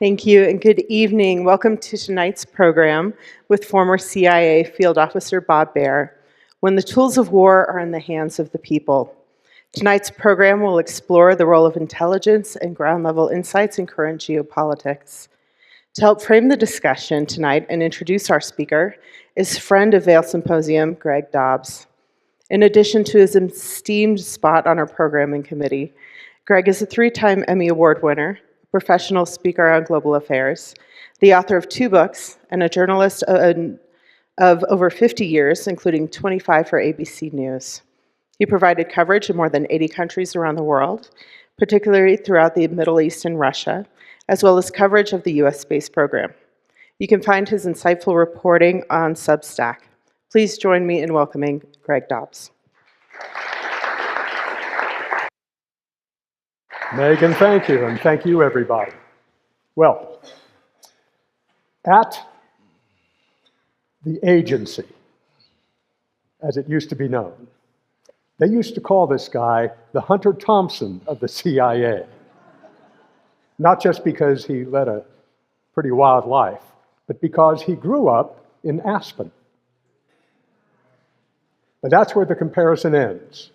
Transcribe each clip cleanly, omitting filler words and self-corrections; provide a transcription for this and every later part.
Thank you and good evening. Welcome to tonight's program with former CIA Field Officer Bob Baer, When the Tools of War Are in the Hands of the People. Tonight's program will explore the role of intelligence and ground-level insights in current geopolitics. To help frame the discussion tonight and introduce our speaker is friend of Vail Symposium, Greg Dobbs. In addition to his esteemed spot on our programming committee, Greg is a three-time Emmy Award winner, professional speaker on global affairs, the author of 2 books, and a journalist of over 50 years, including 25 for ABC News. He provided coverage in more than 80 countries around the world, particularly throughout the Middle East and Russia, as well as coverage of the US space program. You can find his insightful reporting on Substack. Please join me in welcoming Greg Dobbs. Megan, thank you, and thank you, everybody. Well, at the agency, as it used to be known, they used to call this guy the Hunter Thompson of the CIA. Not just because he led a pretty wild life, but because he grew up in Aspen. But that's where the comparison ends.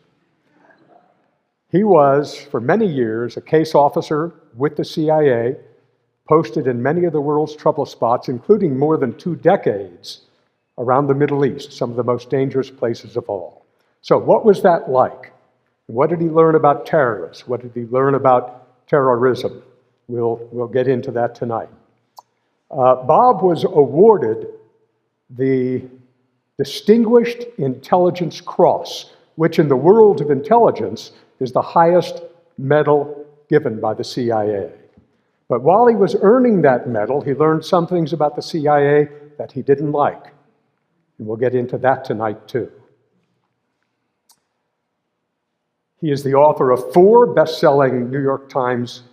He was, for many years, a case officer with the CIA, posted in many of the world's trouble spots, including more than 2 decades around the Middle East, some of the most dangerous places of all. So what was that like? What did he learn about terrorists? What did he learn about terrorism? We'll get into that tonight. Bob was awarded the Distinguished Intelligence Cross, which in the world of intelligence is the highest medal given by the CIA. But while he was earning that medal, he learned some things about the CIA that he didn't like. And we'll get into that tonight, too. He is the author of 4 best-selling New York Times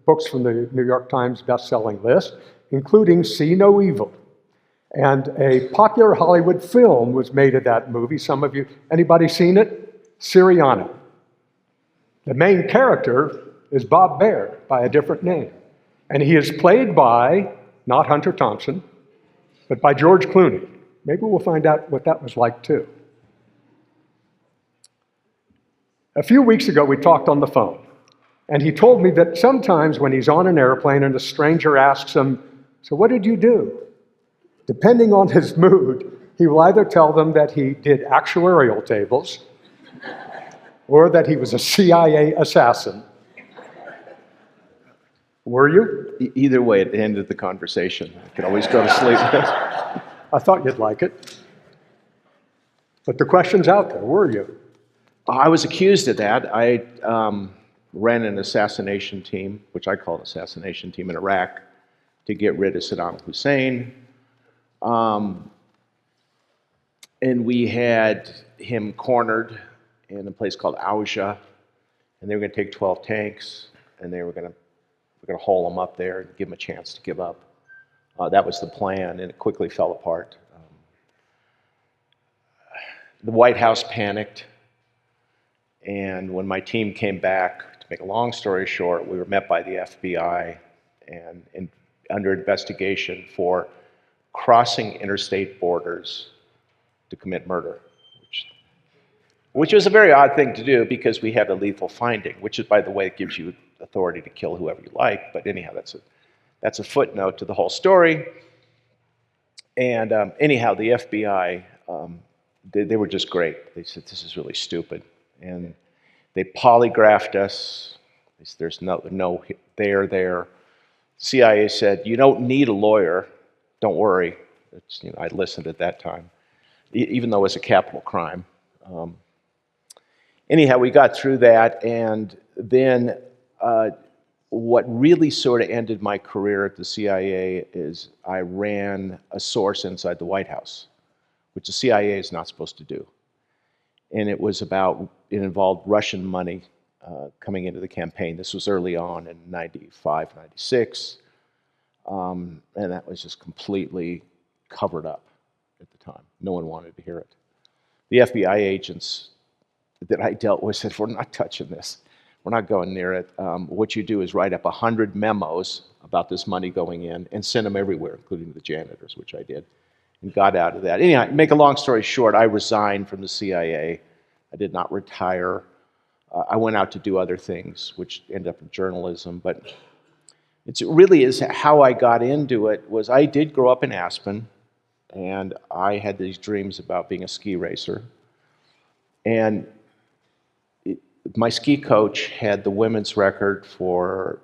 books from the New York Times best-selling list, including See No Evil. And a popular Hollywood film was made of that movie. Some of you, anybody seen it? Syriana. The main character is Bob Baer by a different name. And he is played by, not Hunter Thompson, but by George Clooney. Maybe we'll find out what that was like too. A few weeks ago, we talked on the phone, and he told me that sometimes when he's on an airplane and a stranger asks him, "So what did you do?" Depending on his mood, he will either tell them that he did actuarial tables, or that he was a CIA assassin. Were you? Either way, it ended the conversation. I could always go to sleep. I thought you'd like it. But the question's out there. Were you? I was accused of that. I ran an assassination team, which I call an assassination team in Iraq, to get rid of Saddam Hussein. And we had him cornered in a place called Auja, and they were going to take 12 tanks, and we're going to haul them up there and give them a chance to give up. That was the plan, and it quickly fell apart. The White House panicked, and when my team came back, to make a long story short, we were met by the FBI and under investigation for crossing interstate borders to commit murder, which was a very odd thing to do because we had a lethal finding, which is, by the way, it gives you authority to kill whoever you like. But anyhow, that's a footnote to the whole story. And anyhow, the FBI, they were just great. They said, this is really stupid. And they polygraphed us. They said, there's no there. CIA said, you don't need a lawyer. Don't worry. I listened at that time, even though it was a capital crime. Anyhow, we got through that, and then what really sort of ended my career at the CIA is I ran a source inside the White House, which the CIA is not supposed to do. And it involved Russian money coming into the campaign. This was early on in 95, 96, and that was just completely covered up at the time. No one wanted to hear it. The FBI agents that I dealt with said, we're not touching this. We're not going near it. What you do is write up 100 memos about this money going in and sent them everywhere, including the janitors, which I did, and got out of that. Anyhow, make a long story short, I resigned from the CIA. I did not retire. I went out to do other things, which ended up in journalism. But it really is how I got into it. Was I did grow up in Aspen, and I had these dreams about being a ski racer. And my ski coach had the women's record for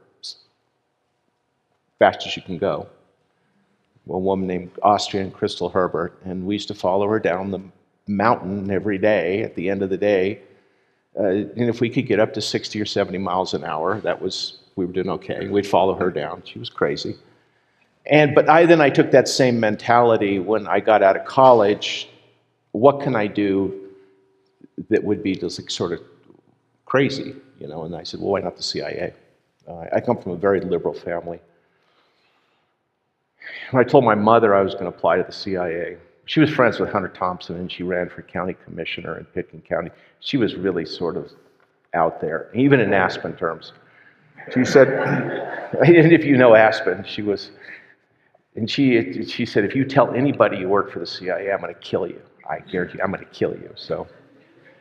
fastest you can go. A woman named Austrian Crystal Herbert, and we used to follow her down the mountain every day at the end of the day. And if we could get up to 60 or 70 miles an hour, we were doing okay. We'd follow her down. She was crazy. But I took that same mentality when I got out of college. What can I do that would be just like sort of crazy, you know? And I said, well, why not the CIA? I come from a very liberal family. When I told my mother I was going to apply to the CIA, she was friends with Hunter Thompson, and she ran for county commissioner in Pitkin County. She was really sort of out there, even in Aspen terms. She said, and if you know Aspen, she said, if you tell anybody you work for the CIA, I'm going to kill you. I guarantee you, I'm going to kill you. So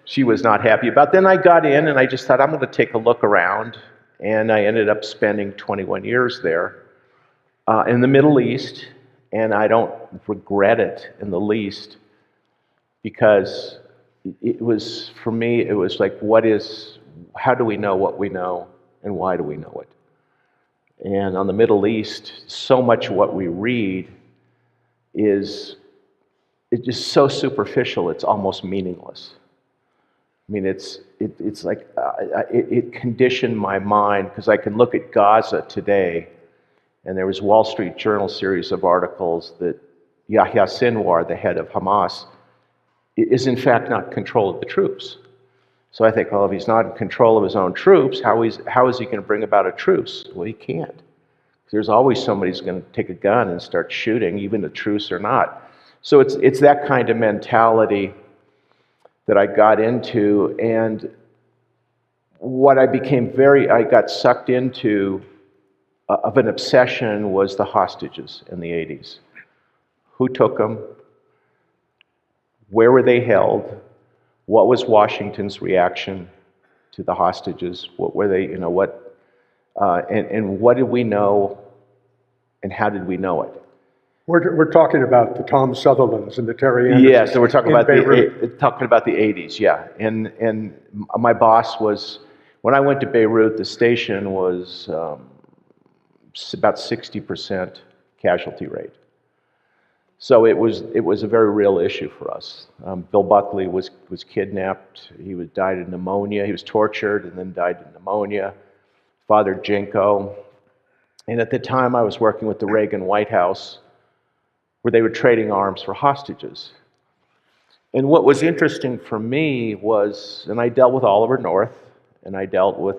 she was not happy about it. Then I got in, and I just thought, I'm going to take a look around, and I ended up spending 21 years there. In the Middle East, and I don't regret it in the least, because it was, for me, it was like, how do we know what we know, and why do we know it? And on the Middle East, so much of what we read it's just so superficial, it's almost meaningless. I mean, it's like, it conditioned my mind, because I can look at Gaza today. And there was a Wall Street Journal series of articles that Yahya Sinwar, the head of Hamas, is in fact not in control of the troops. So I think, well, if he's not in control of his own troops, how is he going to bring about a truce? Well, he can't. There's always somebody who's going to take a gun and start shooting, even a truce or not. So it's that kind of mentality that I got into, and what I got sucked into of an obsession was the hostages in the 80s. Who took them? Where were they held? What was Washington's reaction to the hostages? What were they, and what did we know, and how did we know it? We're talking about the Tom Sutherlands and the Terry Andersons. Yeah, so we're talking about the the 80s, yeah. And my boss was, when I went to Beirut, the station was about 60% casualty rate. So it was a very real issue for us. Bill Buckley was kidnapped. He died of pneumonia. He was tortured and then died of pneumonia. Father Jinko. And at the time, I was working with the Reagan White House, where they were trading arms for hostages. And what was interesting for me was, and I dealt with Oliver North, and I dealt with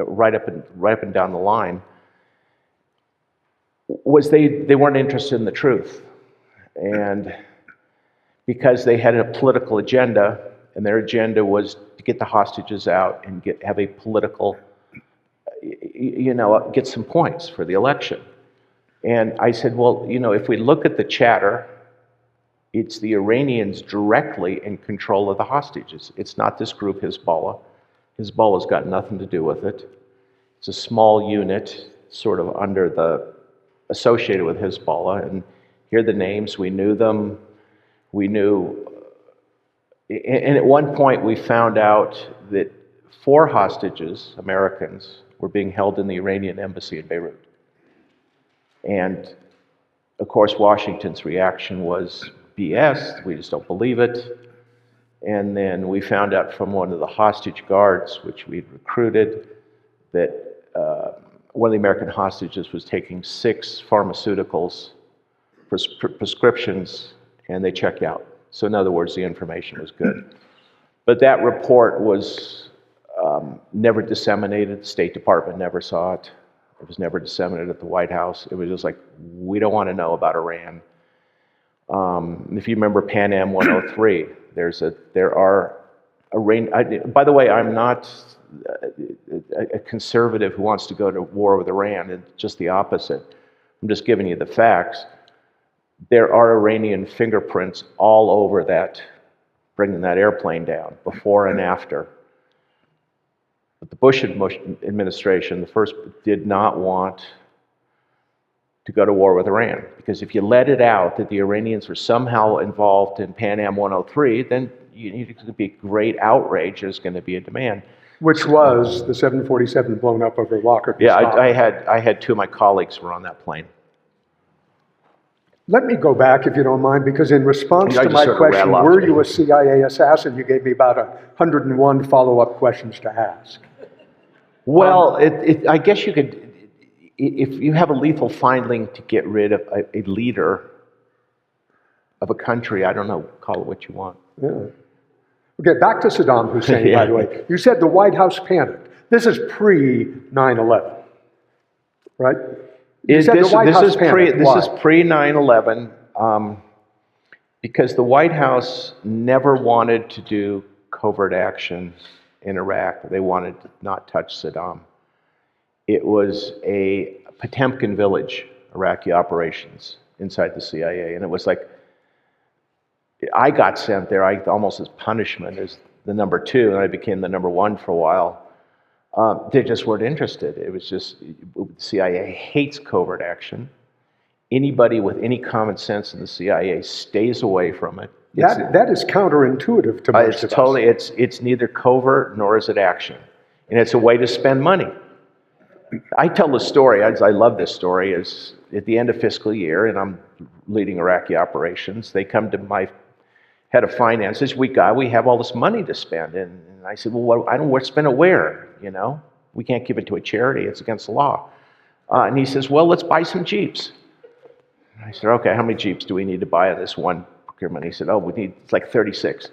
right up and down the line, was they weren't interested in the truth. And because they had a political agenda, and their agenda was to get the hostages out and have a political, get some points for the election. And I said, well, if we look at the chatter, it's the Iranians directly in control of the hostages. It's not this group Hezbollah. Hezbollah's got nothing to do with it. It's a small unit, sort of associated with Hezbollah. And here are the names. We knew them. And at one point we found out that 4 hostages, Americans, were being held in the Iranian embassy in Beirut. And of course, Washington's reaction was BS, we just don't believe it. And then we found out from one of the hostage guards, which we'd recruited, that one of the American hostages was taking 6 pharmaceuticals, prescriptions, and they checked out. So in other words, the information was good. But that report was never disseminated. The State Department never saw it. It was never disseminated at the White House. It was just like, we don't want to know about Iran. If you remember Pan Am 103, by the way, I'm not a conservative who wants to go to war with Iran. It's just the opposite. I'm just giving you the facts. There are Iranian fingerprints all over that, bringing that airplane down, before and after. But the Bush administration, the first, did not want to go to war with Iran, because if you let it out that the Iranians were somehow involved in Pan Am 103, then it's going to be great outrage. There's going to be a demand. Which was the 747 blown up over Lockerbie. Yeah, I had two of my colleagues were on that plane. Let me go back, if you don't mind, because in response to my sort of question, rattle off were to you me. a CIA assassin, you gave me about 101 follow-up questions to ask. Well, I guess you could, if you have a lethal finding to get rid of a leader of a country, I don't know, call it what you want. Yeah. Okay, back to Saddam Hussein, Yeah. by the way. You said the White House panicked. This is pre-9/11, right? You said the White House panicked. This Why? is pre-9/11, because the White House never wanted to do covert action in Iraq. They wanted to not touch Saddam. It was a Potemkin village, Iraqi operations, inside the CIA. And it was like, I got sent there almost as punishment as the number two, and I became the number one for a while. They just weren't interested. It was just, the CIA hates covert action. Anybody with any common sense in the CIA stays away from it. That is counterintuitive to most of us. It's neither covert nor is it action. And it's a way to spend money. I tell the story, I love this story, is at the end of fiscal year, and I'm leading Iraqi operations, they come to my head of finance, this weak guy, we have all this money to spend. And I said, well, I don't spend it where, you know? We can't give it to a charity, it's against the law. And he says, well, let's buy some Jeeps. And I said, okay, how many Jeeps do we need to buy on this one procurement? He said, oh, it's like 36.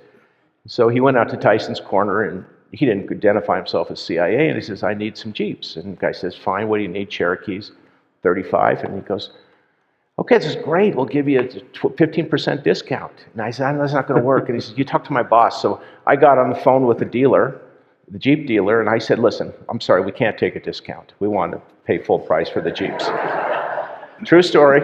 So he went out to Tyson's Corner, and he didn't identify himself as CIA, and he says, I need some Jeeps. And the guy says, fine, what do you need? Cherokees, 35. And he goes, okay, this is great. We'll give you a 15% discount. And I said, that's not going to work. And he said, you talk to my boss. So I got on the phone with the dealer, the Jeep dealer, and I said, listen, I'm sorry, we can't take a discount. We want to pay full price for the Jeeps. True story.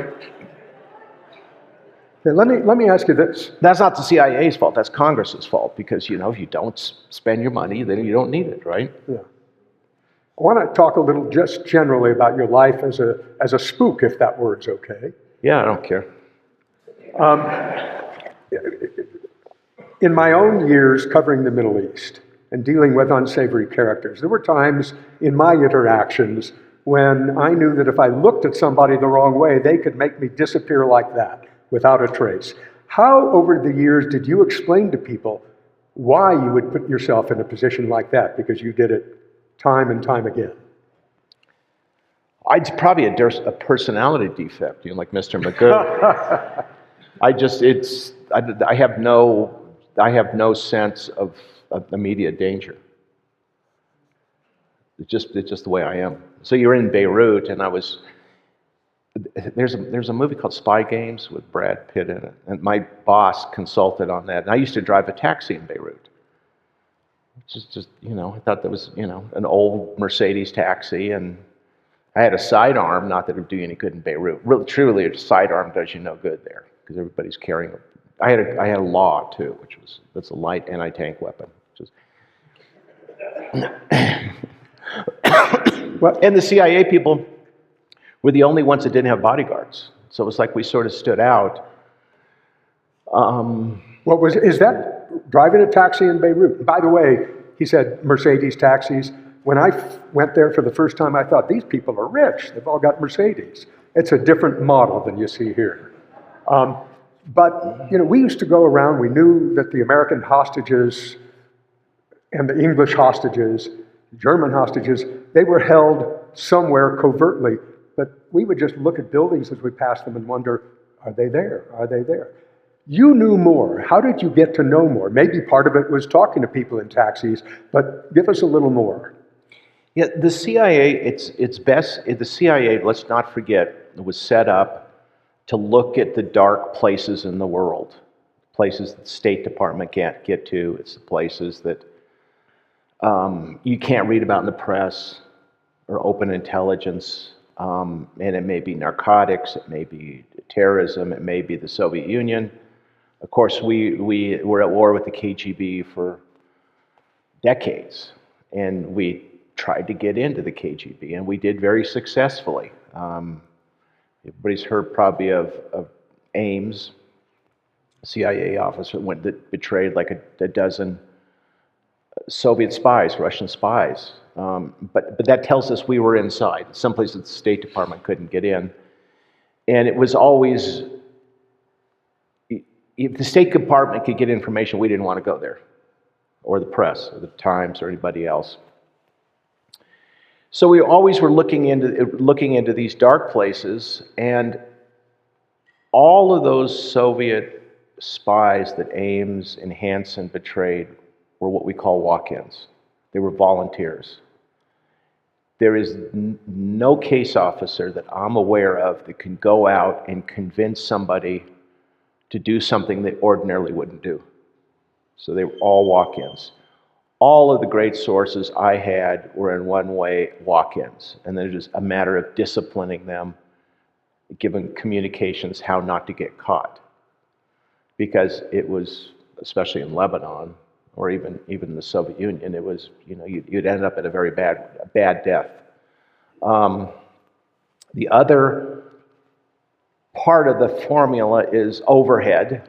Okay, let me ask you this. That's not the CIA's fault. That's Congress's fault, because, you know, if you don't spend your money, then you don't need it, right? Yeah. I want to talk a little just generally about your life as a spook, if that word's okay. Yeah, I don't care. In my own years covering the Middle East and dealing with unsavory characters, there were times in my interactions when I knew that if I looked at somebody the wrong way, they could make me disappear like that without a trace. How, over the years, did you explain to people why you would put yourself in a position like that? Because you did it time and time again. It's probably a personality defect, you know, like Mr. Magoo. I have no sense of immediate danger. It's just the way I am. So you're in Beirut, and there's a movie called Spy Games with Brad Pitt in it, and my boss consulted on that. And I used to drive a taxi in Beirut. Just you know, I thought that was, you know, an old Mercedes taxi, and I had a sidearm, not that it would do you any good in Beirut. Really, truly, a sidearm does you no good there, because everybody's carrying it. I had a law too, that's a light anti-tank weapon. And the CIA people were the only ones that didn't have bodyguards, so it was like we sort of stood out. Is that driving a taxi in Beirut? By the way, he said Mercedes taxis. When I went there for the first time, I thought, these people are rich. They've all got Mercedes. It's a different model than you see here. But, you know, we used to go around, we knew that the American hostages and the English hostages, German hostages, they were held somewhere covertly, but we would just look at buildings as we passed them and wonder, are they there? Are they there? You knew more. How did you get to know more? Maybe part of it was talking to people in taxis, but give us a little more. Yeah, the CIA, it's best, the CIA, let's not forget, it was set up to look at the dark places in the world, places that the State Department can't get to. It's the places that you can't read about in the press or open intelligence. And it may be narcotics, it may be terrorism, it may be the Soviet Union. Of course, we were at war with the KGB for decades, and we tried to get into the KGB, and we did very successfully. Everybody's heard probably of Ames, CIA officer that betrayed like a dozen Soviet spies, Russian spies. But that tells us we were inside, someplace that the State Department couldn't get in. And it was always, if the State Department could get information, we didn't want to go there, or the press, or the Times, or anybody else. So we always were looking into these dark places, and all of those Soviet spies that Ames and Hansen betrayed were what we call walk-ins. They were volunteers. There is no case officer that I'm aware of that can go out and convince somebody to do something they ordinarily wouldn't do. So they were all walk-ins. All of the great sources I had were in one way walk-ins, and then it was a matter of disciplining them, giving communications how not to get caught. Because it was, especially in Lebanon, or even the Soviet Union, it was, you'd end up at a very bad death. The other part of the formula is overhead,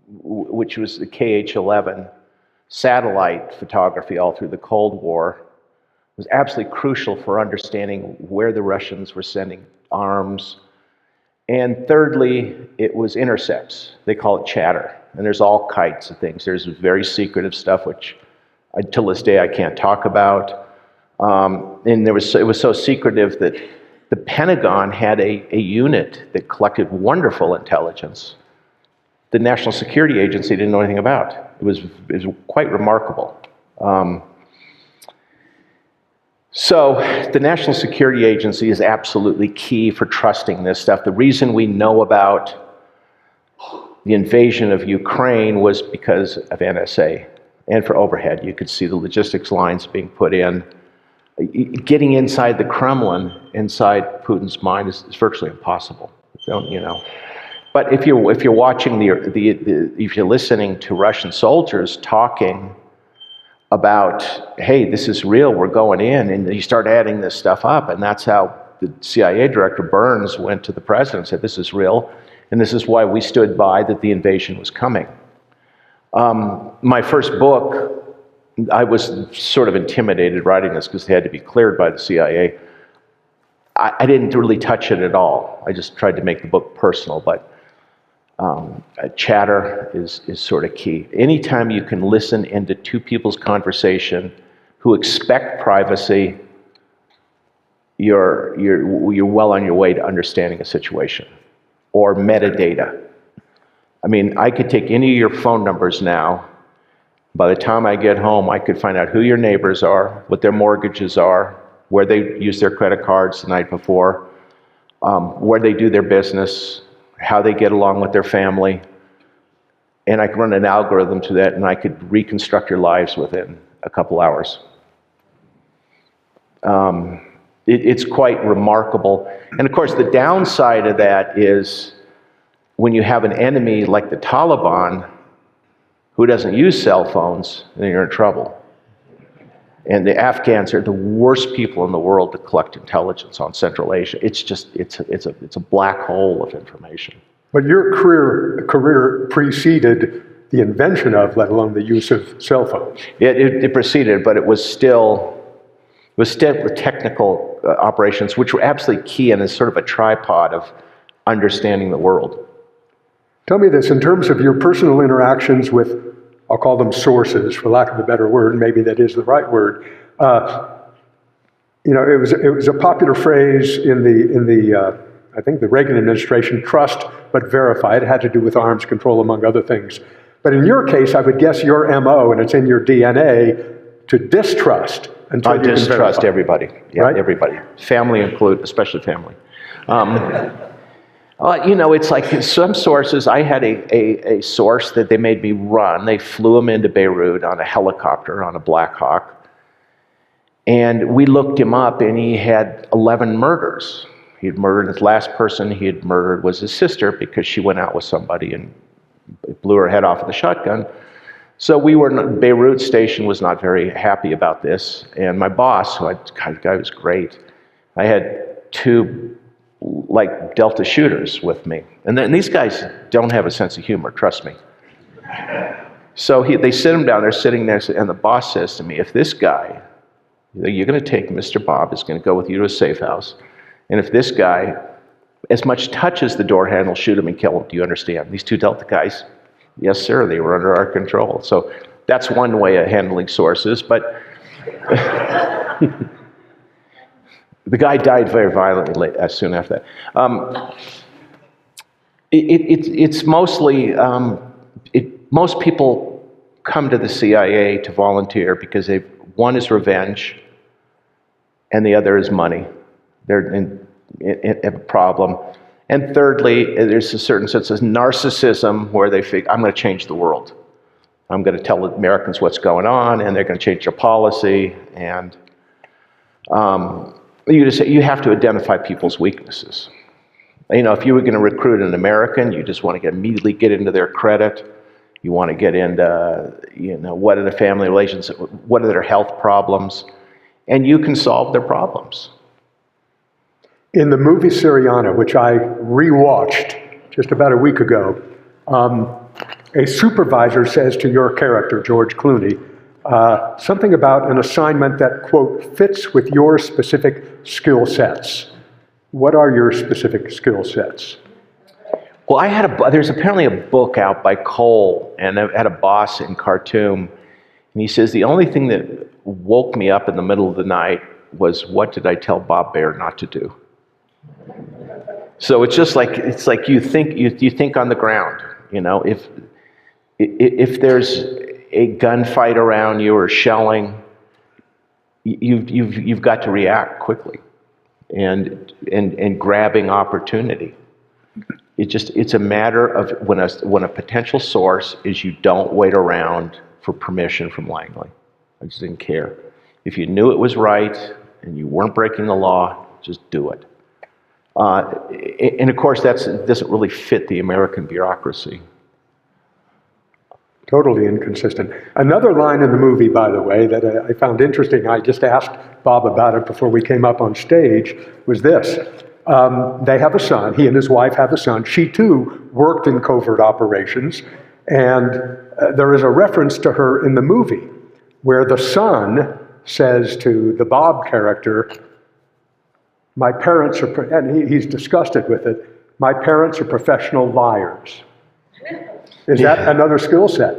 which was the KH-11 satellite photography all through the Cold War. Was absolutely crucial for understanding where the Russians were sending arms. And thirdly, it was intercepts. They call it chatter. And there's all kinds of things. There's very secretive stuff, which till this day I can't talk about. And it was so secretive that the Pentagon had a unit that collected wonderful intelligence. The National Security Agency didn't know anything about. It was quite remarkable. So the National Security Agency is absolutely key for trusting this stuff. The reason we know about the invasion of Ukraine was because of NSA and for overhead. You could see the logistics lines being put in. Getting inside the Kremlin, inside Putin's mind, is virtually impossible. But if you're watching if you're listening to Russian soldiers talking about, hey, this is real, we're going in, and you start adding this stuff up, and that's how the CIA director Burns went to the president and said, this is real, and this is why we stood by that the invasion was coming. My first book, I was sort of intimidated writing this because they had to be cleared by the CIA. I didn't really touch it at all. I just tried to make the book personal, but chatter is sort of key. Anytime you can listen into two people's conversation who expect privacy, you're well on your way to understanding a situation. Or metadata. I mean, I could take any of your phone numbers now. By the time I get home, I could find out who your neighbors are, what their mortgages are, where they use their credit cards the night before, where they do their business, how they get along with their family. And I could run an algorithm to that, and I could reconstruct your lives within a couple hours. It's quite remarkable. And of course, the downside of that is when you have an enemy like the Taliban who doesn't use cell phones, then you're in trouble. And the Afghans are the worst people in the world to collect intelligence on Central Asia. It's a black hole of information. But your career preceded the invention of, let alone the use of cell phones. It preceded, but it was still technical operations, which were absolutely key and is sort of a tripod of understanding the world. Tell me this, in terms of your personal interactions with, I'll call them sources, for lack of a better word, maybe that is the right word. It was a popular phrase in the I think the Reagan administration, trust but verify. It had to do with arms control, among other things. But in your case, I would guess your MO, and it's in your DNA, to distrust until you can verify. I distrust everybody. Yeah, right? Everybody. Family included, especially family. It's like some sources, I had a source that they made me run. They flew him into Beirut on a helicopter, on a Black Hawk. And we looked him up, and he had 11 murders. He had murdered, his last person he had murdered was his sister because she went out with somebody and blew her head off with a shotgun. So Beirut station was not very happy about this. And my boss, the guy was great. I had 2 like Delta shooters with me. And these guys don't have a sense of humor, trust me. So they sit him down, they're sitting there, and the boss says to me, if this guy, you're going to take Mr. Bob, is going to go with you to a safe house, and if this guy as much touches the door handle, shoot him and kill him. Do you understand? These 2 Delta guys, yes, sir, they were under our control. So that's one way of handling sources, but the guy died very violently soon after that. It's mostly, most people come to the CIA to volunteer because one is revenge and the other is money. They're in a problem. And thirdly, there's a certain sense of narcissism where they think, I'm going to change the world. I'm going to tell Americans what's going on, and they're going to change their policy. And you have to identify people's weaknesses. If you were going to recruit an American, you just want to immediately get into their credit. You want to get into, what are the family relations, what are their health problems, and you can solve their problems. In the movie Syriana, which I rewatched just about a week ago, a supervisor says to your character, George Clooney, something about an assignment that, quote, fits with your specific skill sets. What are your specific skill sets? Well, there's apparently a book out by Cole, and I had a boss in Khartoum, and he says, the only thing that woke me up in the middle of the night was, what did I tell Bob Baer not to do? So it's like you think on the ground, if there's a gunfight around you or shelling, you've got to react quickly and grabbing opportunity. It's a matter of when a potential source is, you don't wait around for permission from Langley. I just didn't care. If you knew it was right and you weren't breaking the law, just do it. And of course, that doesn't really fit the American bureaucracy. Totally inconsistent. Another line in the movie, by the way, that I found interesting, I just asked Bob about it before we came up on stage, was this. They have a son, he and his wife have a son. She too worked in covert operations, and there is a reference to her in the movie where the son says to the Bob character, my parents are, and he's disgusted with it, my parents are professional liars. Is that another skill set?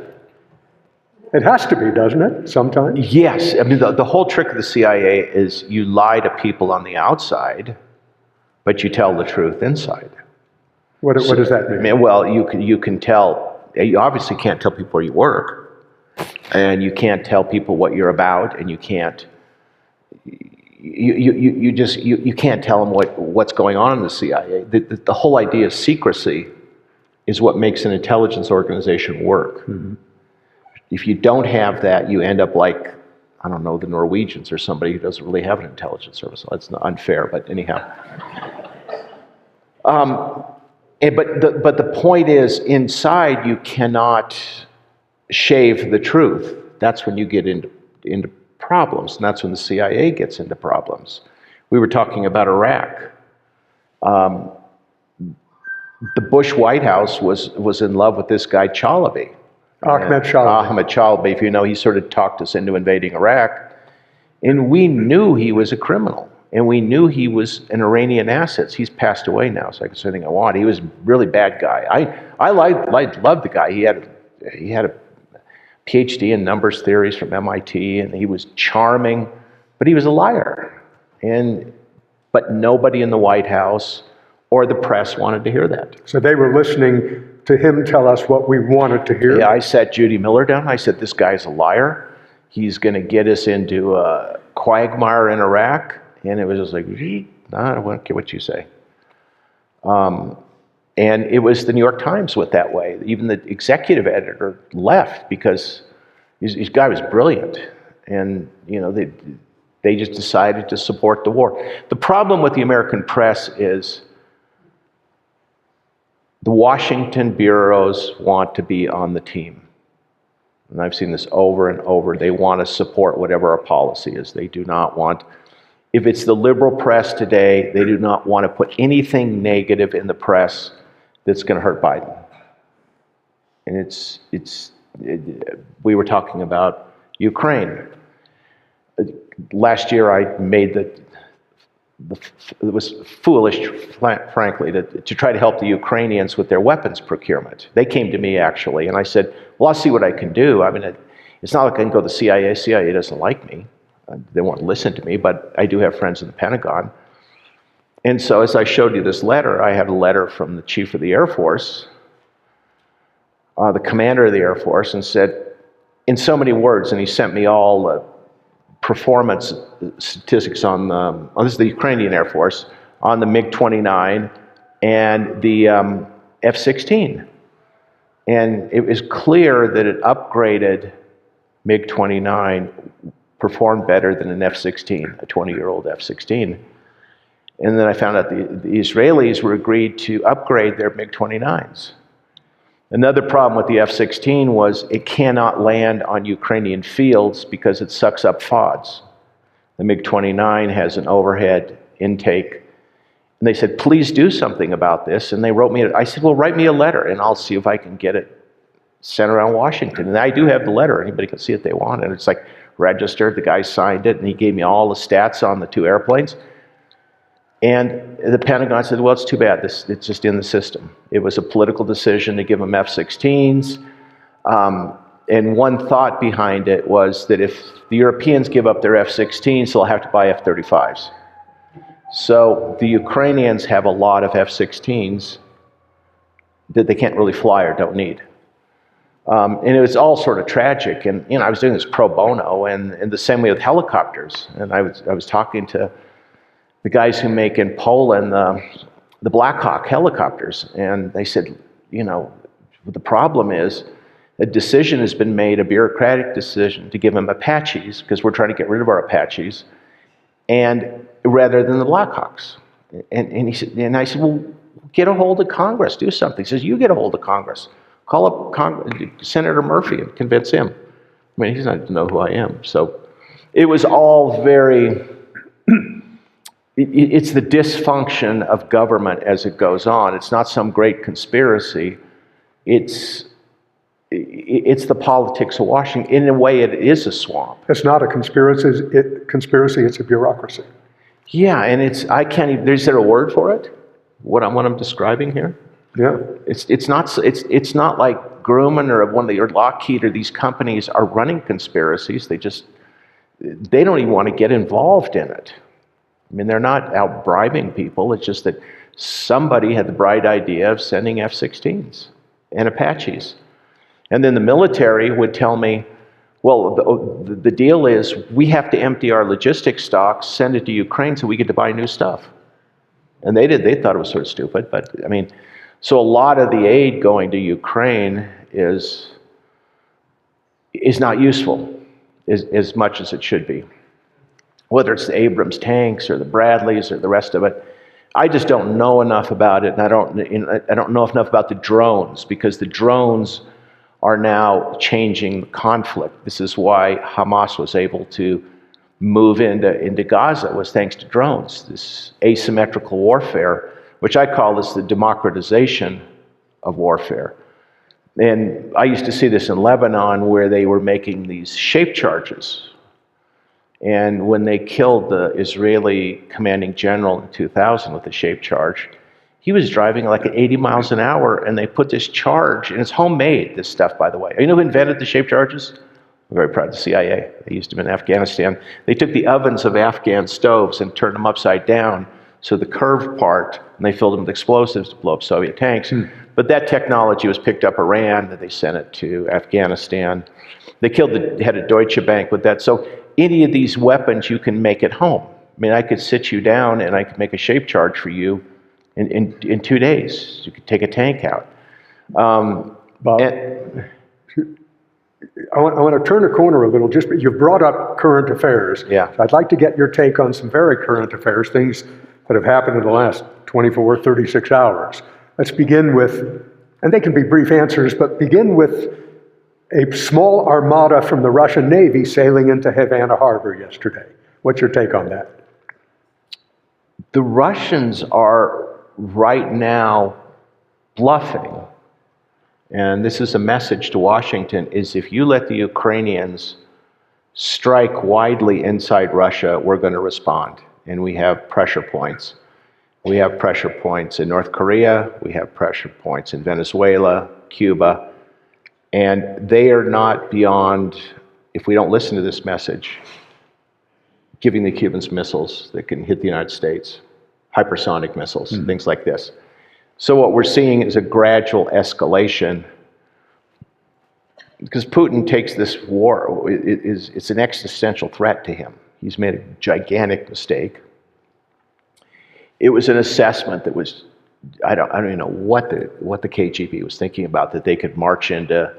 It has to be, doesn't it, sometimes? Yes. I mean, the whole trick of the CIA is you lie to people on the outside, but you tell the truth inside. What does that mean? Well, you can tell, you obviously can't tell people where you work, and you can't tell people what you're about, and you can't, you can't tell them what's going on in the CIA. The whole idea of secrecy is what makes an intelligence organization work. Mm-hmm. If you don't have that, you end up like, I don't know, the Norwegians or somebody who doesn't really have an intelligence service. That's not unfair, but anyhow. But the point is, inside you cannot shave the truth. That's when you get into problems, and that's when the CIA gets into problems. We were talking about Iraq. The Bush White House was in love with this guy Chalabi. Ahmed Chalabi, if you know, he sort of talked us into invading Iraq. And we knew he was a criminal. And we knew he was an Iranian asset. He's passed away now, so I can say anything I want. He was a really bad guy. I loved the guy. He had a PhD in numbers theories from MIT, and he was charming, but he was a liar. But nobody in the White House or the press wanted to hear that. So they were listening to him tell us what we wanted to hear? Yeah, I sat Judy Miller down. I said, this guy's a liar. He's going to get us into a quagmire in Iraq. And it was just like, I don't care what you say. And it was the New York Times went that way. Even the executive editor left because this guy was brilliant. And, you know, they just decided to support the war. The problem with the American press is the Washington bureaus want to be on the team. And I've seen this over and over. They want to support whatever our policy is. They do not want, if it's the liberal press today, they do not want to put anything negative in the press that's going to hurt Biden. And we were talking about Ukraine. Last year I made it was foolish, frankly, to try to help the Ukrainians with their weapons procurement. They came to me, actually, and I said, well, I'll see what I can do. I mean, it's not like I can go to the CIA. CIA doesn't like me. They won't listen to me, but I do have friends in the Pentagon. And so as I showed you this letter, I had a letter from the Chief of the Air Force, the Commander of the Air Force, and said, in so many words, and he sent me all performance statistics on this is the Ukrainian Air Force, on the MiG-29 and the F-16. And it was clear that an upgraded MiG-29 performed better than an F-16, a 20-year-old F-16. And then I found out the Israelis were agreed to upgrade their MiG-29s. Another problem with the F-16 was it cannot land on Ukrainian fields because it sucks up FODs. The MiG-29 has an overhead intake. And they said, please do something about this. And they wrote me, I said, well, write me a letter and I'll see if I can get it sent around Washington. And I do have the letter. Anybody can see it they want. And it's like registered. The guy signed it and he gave me all the stats on the two airplanes. And the Pentagon said, well, it's too bad. It's just in the system. It was a political decision to give them F-16s. And one thought behind it was that if the Europeans give up their F-16s, they'll have to buy F-35s. So the Ukrainians have a lot of F-16s that they can't really fly or don't need. And it was all sort of tragic. And I was doing this pro bono, and the same way with helicopters. And I was talking to the guys who make in Poland the Black Hawk helicopters, and they said, the problem is a decision has been made, a bureaucratic decision, to give them Apaches, because we're trying to get rid of our Apaches, and rather than the Black Hawks. And he said, and I said, well, get a hold of Congress, do something. He says, you get a hold of Congress. Call up Senator Murphy and convince him. I mean, he's not going to know who I am. So it was all very... It's the dysfunction of government as it goes on. It's not some great conspiracy. It's the politics of Washington. In a way, it is a swamp. It's not a conspiracy. It's a bureaucracy. Yeah, and I can't even. Is there a word for it? What I'm describing here? Yeah. It's not like Grumman or Lockheed or these companies are running conspiracies. They don't even want to get involved in it. I mean, they're not out bribing people. It's just that somebody had the bright idea of sending F-16s and Apaches. And then the military would tell me, well, the deal is we have to empty our logistics stocks, send it to Ukraine so we get to buy new stuff. And they did. They thought it was sort of stupid. But, I mean, so a lot of the aid going to Ukraine is not useful as much as it should be. Whether it's the Abrams tanks or the Bradleys or the rest of it, I just don't know enough about it, and I don't know enough about the drones, because the drones are now changing the conflict. This is why Hamas was able to move into Gaza, was thanks to drones. This asymmetrical warfare, which I call this the democratization of warfare. And I used to see this in Lebanon, where they were making these shape charges. And when they killed the Israeli commanding general in 2000 with the shape charge, he was driving like at 80 miles an hour, and they put this charge, and it's homemade, this stuff, by the way. You know who invented the shape charges? I'm very proud of the CIA. They used them in Afghanistan. They took the ovens of Afghan stoves and turned them upside down, so the curved part, and they filled them with explosives to blow up Soviet tanks. But that technology was picked up Iran, and they sent it to Afghanistan. They killed the head of Deutsche Bank with that. So any of these weapons you can make at home. I mean, I could sit you down and I could make a shape charge for you In 2 days. You could take a tank out. Bob, I want to turn a corner a little. Just you've brought up current affairs. Yeah. So I'd like to get your take on some very current affairs, things that have happened in the last 24, 36 hours. Let's begin with, and they can be brief answers, but begin with a small armada from the Russian Navy sailing into Havana Harbor yesterday. What's your take on that? The Russians are right now bluffing. And this is a message to Washington, is if you let the Ukrainians strike widely inside Russia, we're going to respond. And we have pressure points. We have pressure points in North Korea. We have pressure points in Venezuela, Cuba. And they are not beyond, if we don't listen to this message, giving the Cubans missiles that can hit the United States, hypersonic missiles, things like this. So what we're seeing is a gradual escalation, because Putin takes this war, it's an existential threat to him. He's made a gigantic mistake. It was an assessment that was, I don't even know what the KGB was thinking about, that they could march into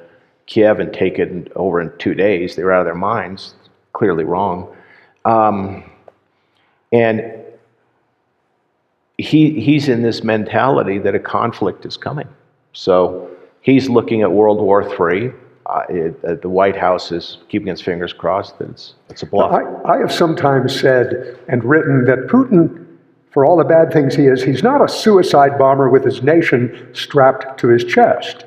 Kiev and take it over in 2 days. They were out of their minds, clearly wrong. And he's in this mentality that a conflict is coming. So he's looking at World War III. The White House is keeping its fingers crossed that it's a bluff. I have sometimes said and written that Putin, for all the bad things he is, he's not a suicide bomber with his nation strapped to his chest.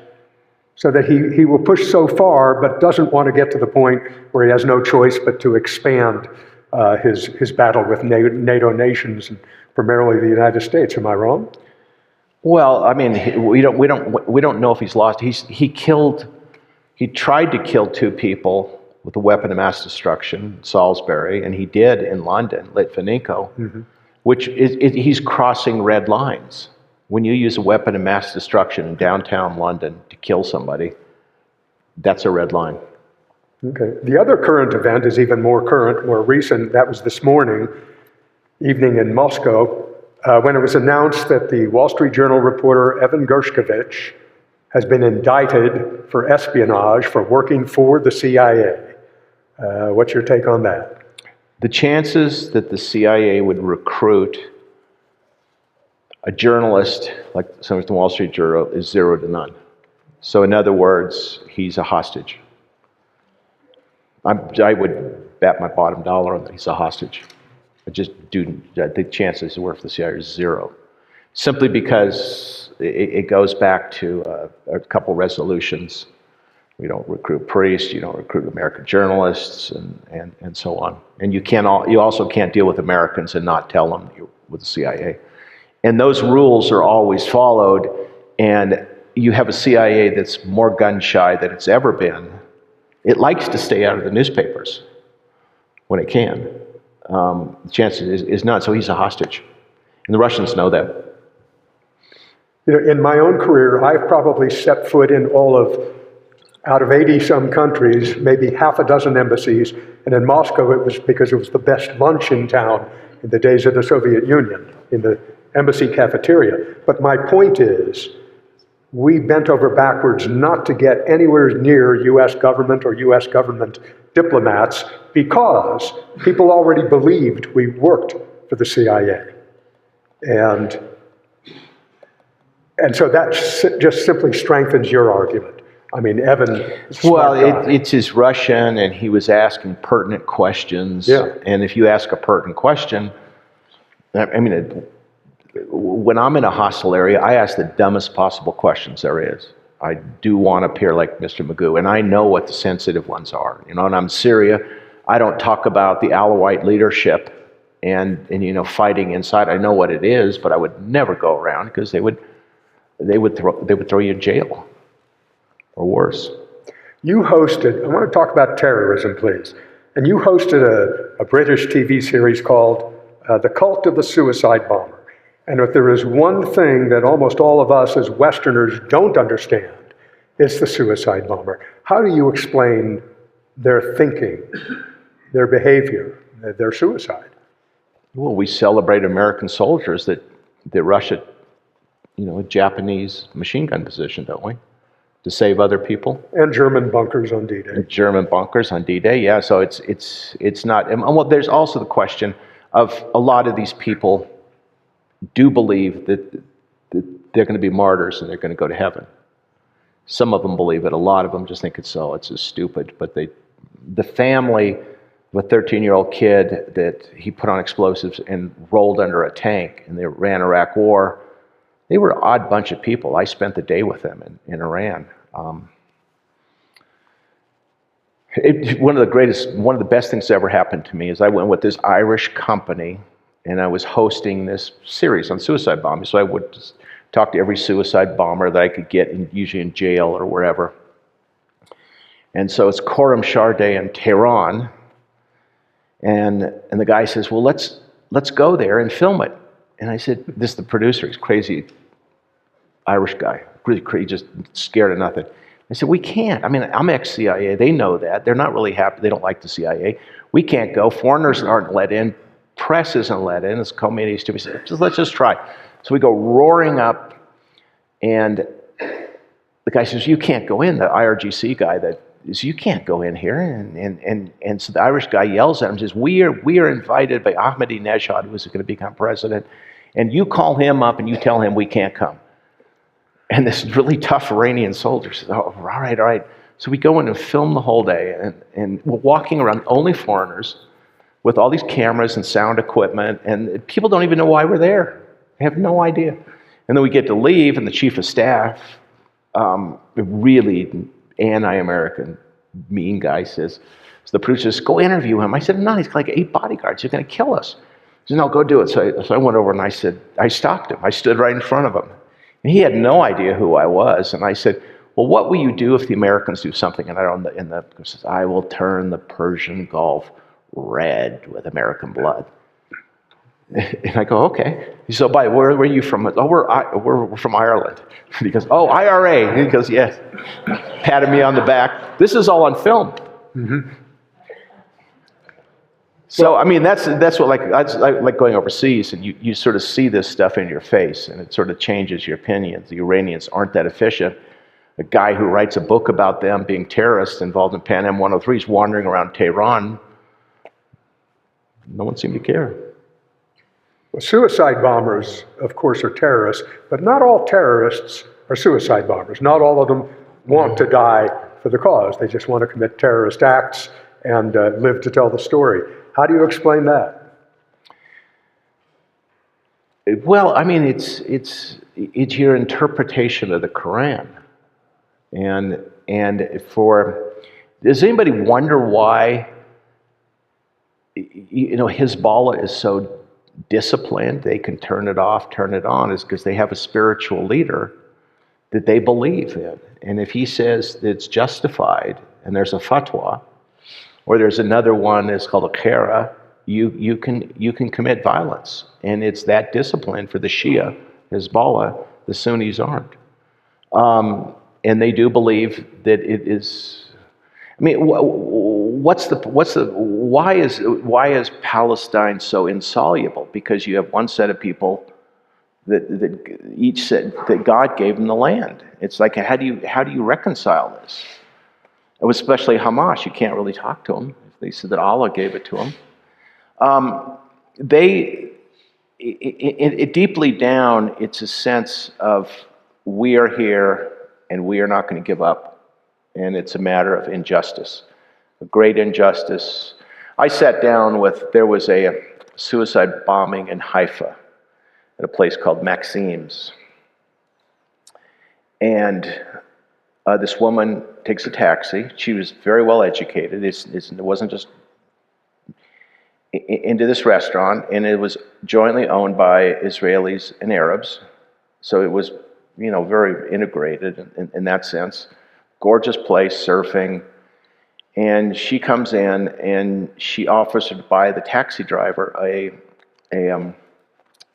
So that he will push so far, but doesn't want to get to the point where he has no choice but to expand his battle with NATO nations, and primarily the United States. Am I wrong? Well, I mean, we don't know if he's lost. He tried to kill 2 people with a weapon of mass destruction, Salisbury, and he did in London, Litvinenko, which he's crossing red lines. When you use a weapon of mass destruction in downtown London to kill somebody, that's a red line. Okay. The other current event is even more current, more recent. That was this morning, evening in Moscow, when it was announced that the Wall Street Journal reporter Evan Gershkovich has been indicted for espionage for working for the CIA. What's your take on that? The chances that the CIA would recruit a journalist like someone from the Wall Street Journal is 0 to none. So in other words, he's a hostage. I would bet my bottom dollar on that he's a hostage. The chances work for the CIA is 0. Simply because it goes back to a couple resolutions. We don't recruit priests, you don't recruit American journalists, and so on. And you also can't deal with Americans and not tell them you're with the CIA. And those rules are always followed, and you have a CIA that's more gun-shy than it's ever been. It likes to stay out of the newspapers when it can. The chance is not, so he's a hostage. And the Russians know that. You know, in my own career, I've probably set foot in out of 80-some countries, maybe half a dozen embassies, and in Moscow it was because it was the best lunch in town in the days of the Soviet Union, in the embassy cafeteria. But my point is, we bent over backwards not to get anywhere near US government or US government diplomats because people already believed we worked for the CIA. And so that just simply strengthens your argument. I mean, Evan. Well, it's his Russian, and he was asking pertinent questions. Yeah. And if you ask a pertinent question, I mean, when I'm in a hostile area, I ask the dumbest possible questions there is. I do want to appear like Mr. Magoo, and I know what the sensitive ones are. You know, and I'm in Syria. I don't talk about the Alawite leadership and fighting inside. I know what it is, but I would never go around because they would throw you in jail or worse. You hosted, I want to talk about terrorism, please. And you hosted a British TV series called The Cult of the Suicide Bomber. And if there is one thing that almost all of us as Westerners don't understand, it's the suicide bomber. How do you explain their thinking, their behavior, their suicide? Well, we celebrate American soldiers that Russia a Japanese machine gun position, don't we? To save other people. And German bunkers on D-Day. German bunkers on D-Day, yeah. So it's not. And well, there's also the question of a lot of these people do believe that they're going to be martyrs and they're going to go to heaven. Some of them believe it. A lot of them just think it's just stupid. But the family of a 13-year-old kid that he put on explosives and rolled under a tank in the Iran-Iraq war, they were an odd bunch of people. I spent the day with them in Iran. One of the best things that ever happened to me is I went with this Irish company, and I was hosting this series on suicide bombing. So I would just talk to every suicide bomber that I could get, usually in jail or wherever. And so it's Khorram Shah Day in Tehran, and the guy says, "Well, let's go there and film it." And I said, "This is the producer. He's crazy Irish guy, really crazy, just scared of nothing." I said, "We can't. I mean, I'm ex-CIA. They know that. They're not really happy. They don't like the CIA. We can't go. Foreigners aren't let in. Press isn't let in. It's committees to be said. Let's just try." So we go roaring up, and the guy says, "You can't go in." The IRGC guy that is, "You can't go in here." And so the Irish guy yells at him and says, we are invited by Ahmadinejad, who is going to become president, and you call him up and you tell him we can't come. And this really tough Iranian soldier says, "Oh, all right." So we go in and film the whole day, and we're walking around, only foreigners, with all these cameras and sound equipment, and people don't even know why we're there. They have no idea. And then we get to leave, and the chief of staff, really anti-American, mean guy, says, so the producer says, "Go interview him." I said, "No, he's got like 8 bodyguards. He's going to kill us." He said, "No, go do it." So I went over and I stalked him. I stood right in front of him. And he had no idea who I was. And I said, "Well, what will you do if the Americans do something?" And he says, "I will turn the Persian Gulf red with American blood." And I go, "Okay." He said, "Where are you from?" "Oh, we're from Ireland." And he goes, "Oh, IRA." And he goes, "Yes." Patted me on the back. This is all on film. Mm-hmm. So, I mean, that's what, like going overseas, and you sort of see this stuff in your face, and it sort of changes your opinion. The Iranians aren't that efficient. A guy who writes a book about them being terrorists involved in Pan Am 103 is wandering around Tehran. No one seemed to care. Well, suicide bombers, of course, are terrorists, but not all terrorists are suicide bombers. Not all of them want to die for the cause. They just want to commit terrorist acts and live to tell the story. How do you explain that? Well, I mean, it's your interpretation of the Quran, and does anybody wonder why Hezbollah is so disciplined? They can turn it off, turn it on, is because they have a spiritual leader that they believe in, and if he says that it's justified, and there's a fatwa, or there's another one that's called a kara, you can commit violence. And it's that discipline for the Shia, Hezbollah, the Sunnis aren't. And they do believe that it is, I mean, why is Palestine so insoluble? Because you have one set of people that each said that God gave them the land. It's like, how do you reconcile this? Especially Hamas, you can't really talk to them. They said that Allah gave it to them. Deeply down, it's a sense of we are here and we are not going to give up. And it's a matter of injustice, a great injustice. I sat down there was a suicide bombing in Haifa at a place called Maxim's. And this woman takes a taxi. She was very well educated. It wasn't just into this restaurant, and it was jointly owned by Israelis and Arabs. So it was, very integrated in that sense. Gorgeous place, surfing. And she comes in and she offers to buy the taxi driver a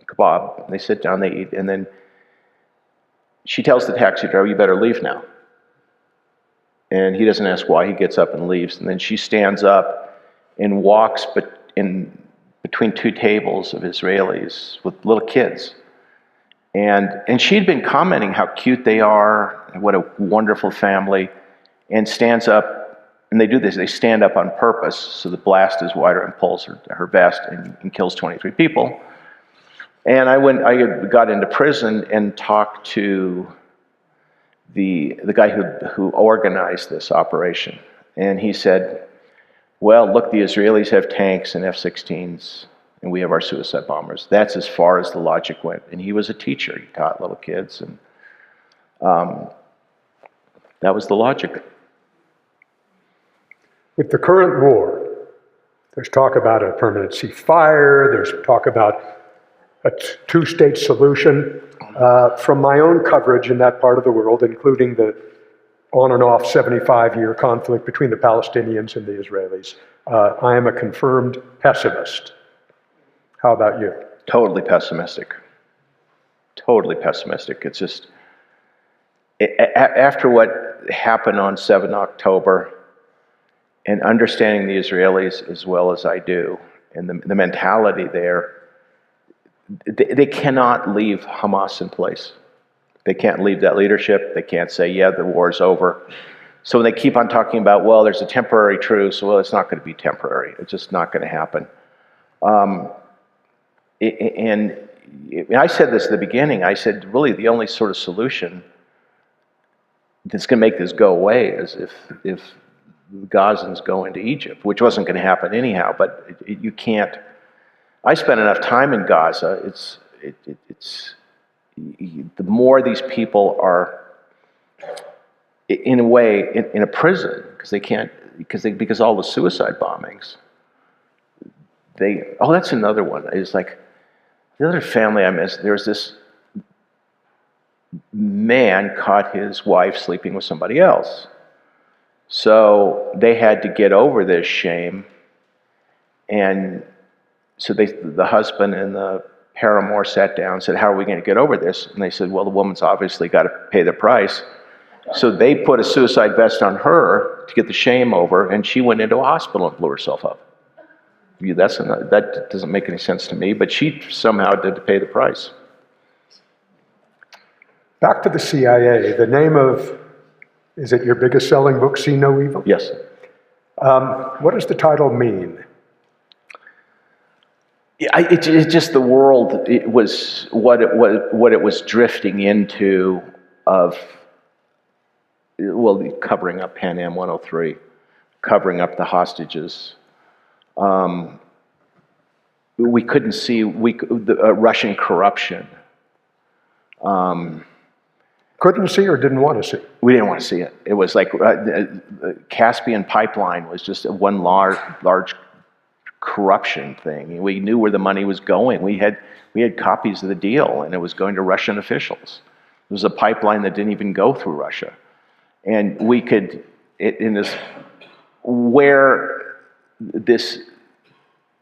kebab. They sit down, they eat, and then she tells the taxi driver, "You better leave now." And he doesn't ask why. He gets up and leaves. And then she stands up and walks in between 2 tables of Israelis with little kids. And she'd been commenting how cute they are, what a wonderful family, and stands up, and they do this, they stand up on purpose so the blast is wider and pulls her vest and kills 23 people. And I got into prison and talked to the guy who organized this operation. And he said, well, look, the Israelis have tanks and F-16s, and we have our suicide bombers. That's as far as the logic went. And he was a teacher. He taught little kids, and that was the logic. With the current war, there's talk about a permanent ceasefire, there's talk about a two-state solution. From my own coverage in that part of the world, including the on and off 75-year conflict between the Palestinians and the Israelis, I am a confirmed pessimist. How about you? Totally pessimistic. Totally pessimistic. It's just, after what happened on 7 October, and understanding the Israelis as well as I do, and the mentality there, they cannot leave Hamas in place. They can't leave that leadership. They can't say, yeah, the war's over. So when they keep on talking about, well, there's a temporary truce, well, it's not going to be temporary. It's just not going to happen. And I said this at the beginning. I said, really, the only sort of solution that's going to make this go away is if the Gazans go into Egypt, which wasn't going to happen anyhow, but you can't. I spent enough time in Gaza. It's the more these people are, in a way, in a prison because they can't, because all the suicide bombings. That's another one. It's like the other family I missed. There was this man caught his wife sleeping with somebody else, so they had to get over this shame, and so the husband and the paramour sat down and said, how are we going to get over this? And they said, well, the woman's obviously got to pay the price. So they put a suicide vest on her to get the shame over, and she went into a hospital and blew herself up. That doesn't make any sense to me, but she somehow did to pay the price. Back to the CIA, the name of, is it your biggest selling book, See No Evil? Yes. What does the title mean? It's just the world. It was what it was drifting into of, well, covering up Pan Am 103, covering up the hostages. We couldn't see the Russian corruption. Couldn't see or didn't want to see? We didn't want to see it. It was like the Caspian pipeline was just one large corruption thing. We knew where the money was going. We had copies of the deal, and it was going to Russian officials. It was a pipeline that didn't even go through Russia, and we could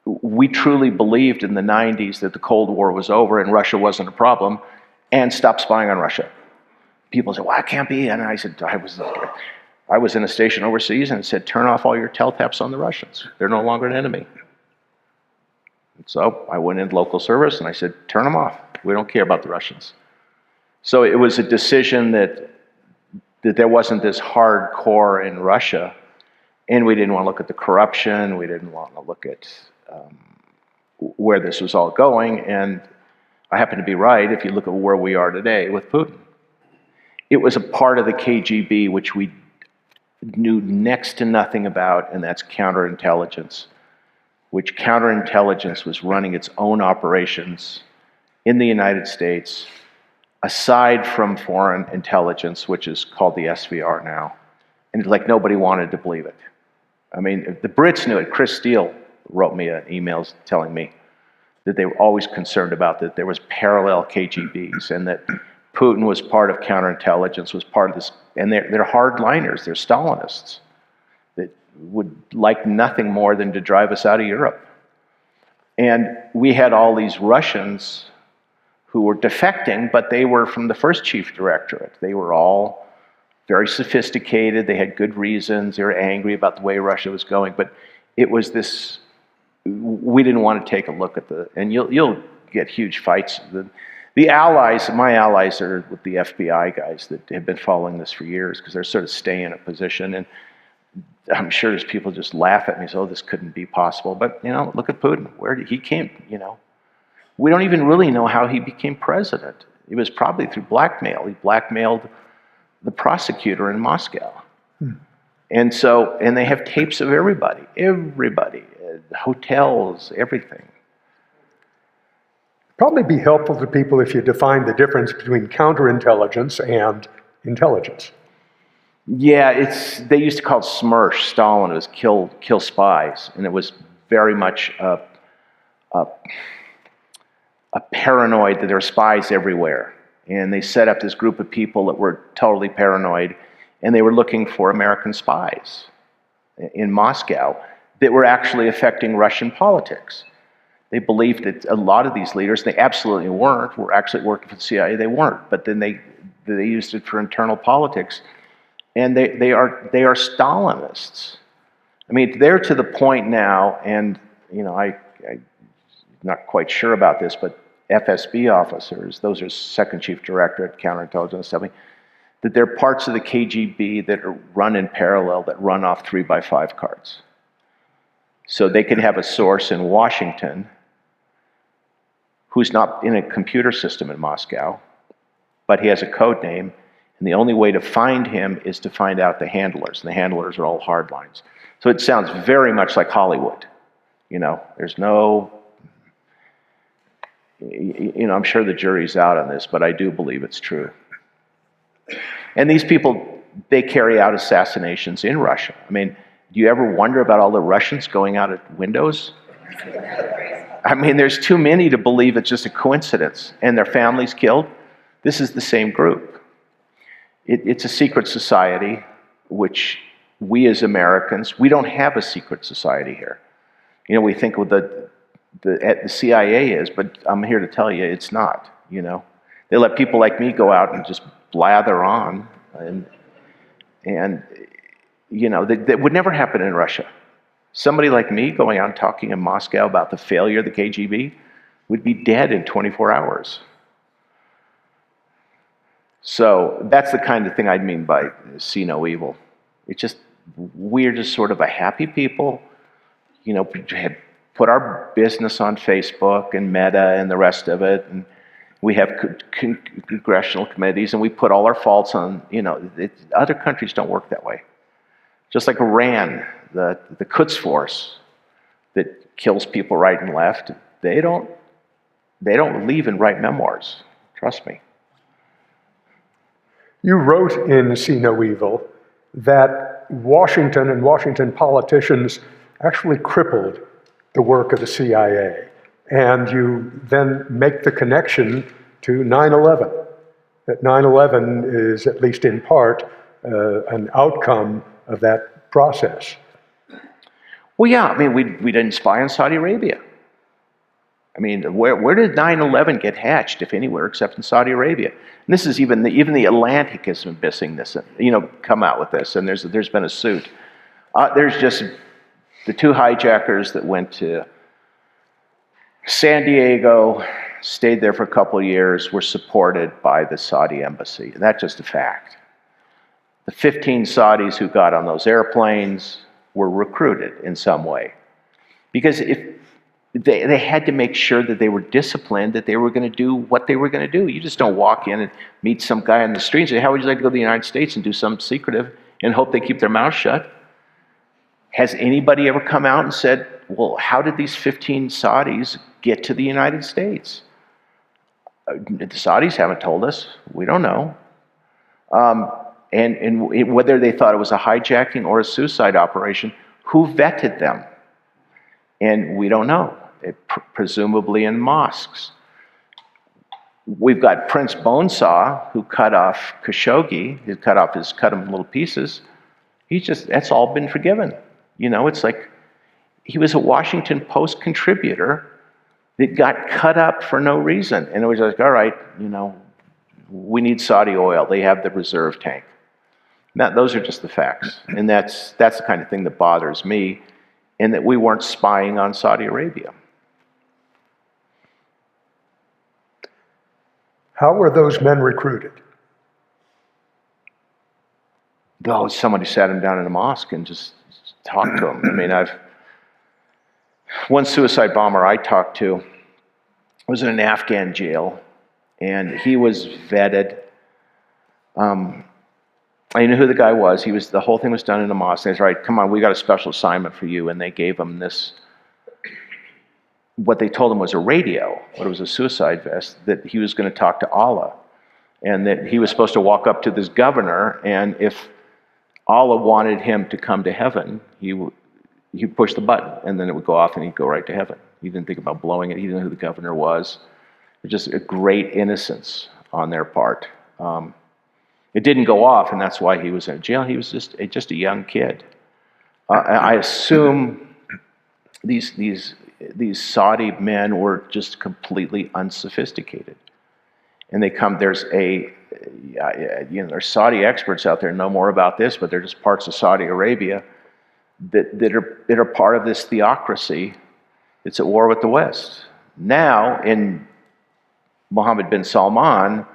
we truly believed in the 90s that the Cold War was over and Russia wasn't a problem, and stopped spying on Russia. People said, well, it can't be. And I said, I was in a station overseas and said, turn off all your tell-taps on the Russians. They're no longer an enemy. And so I went into local service and I said, turn them off. We don't care about the Russians. So it was a decision that there wasn't this hardcore in Russia, and we didn't want to look at the corruption. We didn't want to look at where this was all going. And I happen to be right if you look at where we are today with Putin. It was a part of the KGB which we knew next to nothing about, and that's counterintelligence, which counterintelligence was running its own operations in the United States, aside from foreign intelligence, which is called the SVR now. And it's like nobody wanted to believe it. I mean, the Brits knew it. Chris Steele wrote me emails telling me that they were always concerned about that there was parallel KGBs and that Putin was part of counterintelligence, was part of this, and they're hardliners, they're Stalinists that would like nothing more than to drive us out of Europe. And we had all these Russians who were defecting, but they were from the first chief directorate. They were all very sophisticated, they had good reasons, they were angry about the way Russia was going, but it was this, we didn't want to take a look at and you'll get huge fights. The allies, my allies are with the FBI guys that have been following this for years because they're sort of staying in a position. And I'm sure there's people just laugh at me and say, oh, this couldn't be possible. But, look at Putin. Where did he came, We don't even really know how he became president. It was probably through blackmail. He blackmailed the prosecutor in Moscow. And they have tapes of everybody, hotels, everything. Probably be helpful to people if you define the difference between counterintelligence and intelligence. Yeah, they used to call it Smur Stalin. It was kill spies, and it was very much a paranoid that there were spies everywhere. And they set up this group of people that were totally paranoid, and they were looking for American spies in Moscow that were actually affecting Russian politics. They believed that a lot of these leaders, they absolutely weren't, were actually working for the CIA. They weren't, but then they used it for internal politics. And they are Stalinists. I mean, they're to the point now, and I'm not quite sure about this, but FSB officers, those are Second Chief Directorate, Counterintelligence, something, that they're parts of the KGB that are run in parallel, that run off 3x5 cards. So they can have a source in Washington who's not in a computer system in Moscow, but he has a code name, and the only way to find him is to find out the handlers, and the handlers are all hardlines. So it sounds very much like Hollywood. There's no, I'm sure the jury's out on this, but I do believe it's true. And these people, they carry out assassinations in Russia. I mean, do you ever wonder about all the Russians going out at windows? I mean, there's too many to believe it's just a coincidence, and their families killed. This is the same group. It's a secret society, which we as Americans, we don't have a secret society here. We think what the CIA is, but I'm here to tell you it's not. They let people like me go out and just blather on, and that would never happen in Russia. Somebody like me going out and talking in Moscow about the failure of the KGB would be dead in 24 hours. So that's the kind of thing I'd mean by see no evil. It's just, we're just sort of a happy people, had put our business on Facebook and Meta and the rest of it, and we have congressional committees, and we put all our faults on, other countries don't work that way. Just like Iran, the Quds Force that kills people right and left, they don't leave and write memoirs. Trust me. You wrote in See No Evil that Washington and Washington politicians actually crippled the work of the CIA. And you then make the connection to 9/11, that 9/11 is, at least in part, an outcome of that process. Well, yeah, I mean, we didn't spy on Saudi Arabia. I mean, where did 9/11 get hatched, if anywhere, except in Saudi Arabia? And this is even the Atlantic has been missing this, come out with this, and there's been a suit. There's just the two hijackers that went to San Diego, stayed there for a couple of years, were supported by the Saudi embassy. And that's just a fact. The 15 Saudis who got on those airplanes were recruited in some way. Because if they had to make sure that they were disciplined, that they were going to do what they were going to do. You just don't walk in and meet some guy on the street and say, how would you like to go to the United States and do something secretive and hope they keep their mouth shut? Has anybody ever come out and said, well, how did these 15 Saudis get to the United States? The Saudis haven't told us. We don't know. And whether they thought it was a hijacking or a suicide operation, who vetted them? And we don't know. Presumably in mosques. We've got Prince Bonesaw, who cut off Khashoggi. He cut him in little pieces. That's all been forgiven. It's like he was a Washington Post contributor that got cut up for no reason. And it was like, all right, we need Saudi oil. They have the reserve tank. Now, those are just the facts. And that's the kind of thing that bothers me, and that we weren't spying on Saudi Arabia. How were those men recruited? Though somebody sat him down in a mosque and just talked to him. I mean, one suicide bomber I talked to was in an Afghan jail, and he was vetted. I knew who the guy was. The whole thing was done in a mosque. They said, "All right, come on, we got a special assignment for you." And they gave him this, what they told him was a radio, but it was a suicide vest, that he was going to talk to Allah. And that he was supposed to walk up to this governor, and if Allah wanted him to come to heaven, he'd push the button, and then it would go off and he'd go right to heaven. He didn't think about blowing it. He didn't know who the governor was. It was just a great innocence on their part. It didn't go off, and that's why he was in jail. He was just a young kid. I assume these Saudi men were just completely unsophisticated, and there's Saudi experts out there know more about this, but they're just parts of Saudi Arabia that are part of this theocracy that's at war with the West. Now, in Mohammed bin Salman,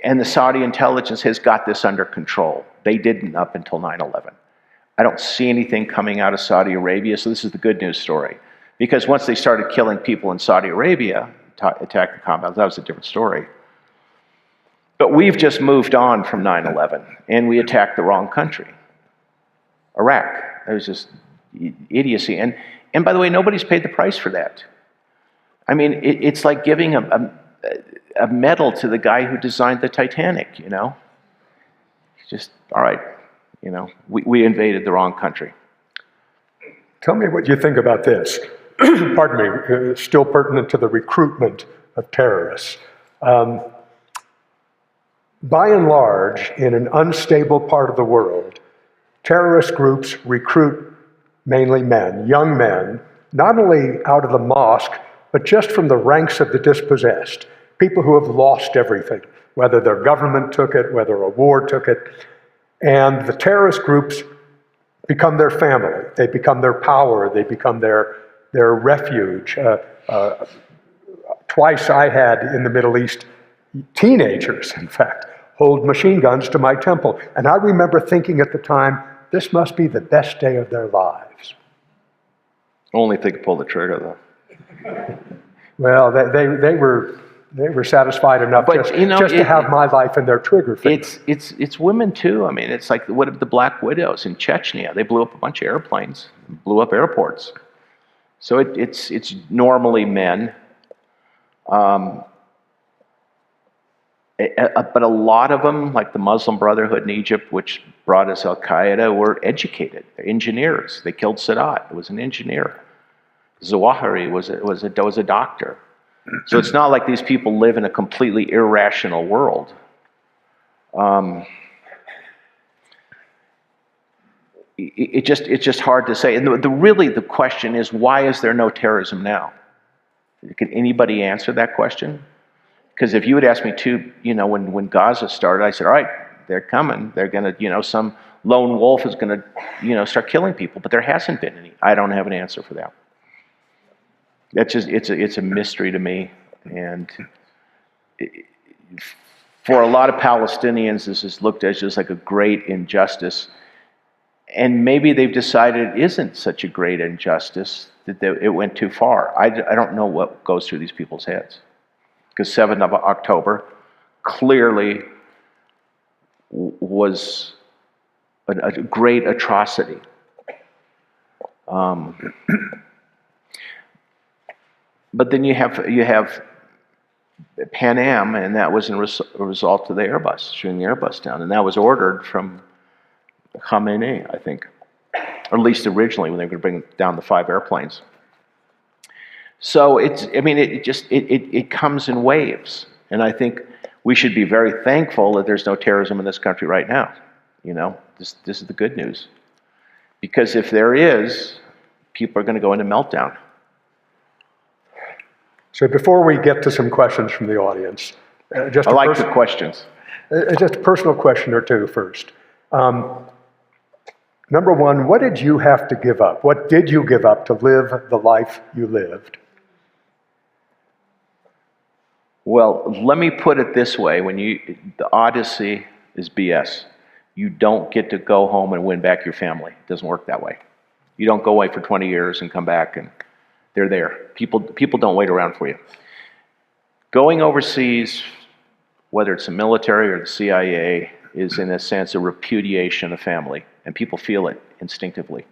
and the Saudi intelligence has got this under control. They didn't up until 9/11. I don't see anything coming out of Saudi Arabia, so this is the good news story. Because once they started killing people in Saudi Arabia, attacking compounds, that was a different story. But we've just moved on from 9/11, and we attacked the wrong country, Iraq. It was just idiocy. And by the way, nobody's paid the price for that. I mean, it's like giving a medal to the guy who designed the Titanic, you know? Just, all right, you know, we invaded the wrong country. Tell me what you think about this. Pardon me, still pertinent to the recruitment of terrorists. By and large, in an unstable part of the world, terrorist groups recruit mainly men, young men, not only out of the mosque, but just from the ranks of the dispossessed, people who have lost everything, whether their government took it, whether a war took it. And the terrorist groups become their family. They become their power. They become their refuge. Twice I had in the Middle East teenagers, in fact, hold machine guns to my temple. And I remember thinking at the time, this must be the best day of their lives. Only if they could pull the trigger, though. Well, they were satisfied enough just to have my life in their trigger finger. It's women too. I mean, it's like what of the Black Widows in Chechnya? They blew up a bunch of airplanes, blew up airports. So it's normally men. But a lot of them, like the Muslim Brotherhood in Egypt, which brought us Al-Qaeda, were educated. They're engineers. They killed Sadat. It was an engineer. Zawahiri was a doctor. So it's not like these people live in a completely irrational world. It's just hard to say. And the question is, why is there no terrorism now? Can anybody answer that question? Because if you had asked me when Gaza started, I said, all right, they're coming. They're going to, some lone wolf is going to, start killing people. But there hasn't been any. I don't have an answer for that. That's just, it's a mystery to me. And for a lot of Palestinians, this is looked at as just like a great injustice. And maybe they've decided it isn't such a great injustice, that it went too far. I don't know what goes through these people's heads. Because 7th of October clearly was a great atrocity. But then you have Pan Am, and that was a result of the Airbus, shooting the Airbus down. And that was ordered from Khamenei, I think. Or at least originally, when they were going to bring down the 5 airplanes. So it comes in waves. And I think we should be very thankful that there's no terrorism in this country right now. This is the good news. Because if there is, people are going to go into meltdown. So before we get to some questions from the audience, I like the questions. Just a personal question or two first. Number one, what did you have to give up? What did you give up to live the life you lived? Well, let me put it this way. The Odyssey is BS. You don't get to go home and win back your family. It doesn't work that way. You don't go away for 20 years and come back and they're there. People don't wait around for you. Going overseas, whether it's the military or the CIA, is in a sense a repudiation of family, and people feel it instinctively.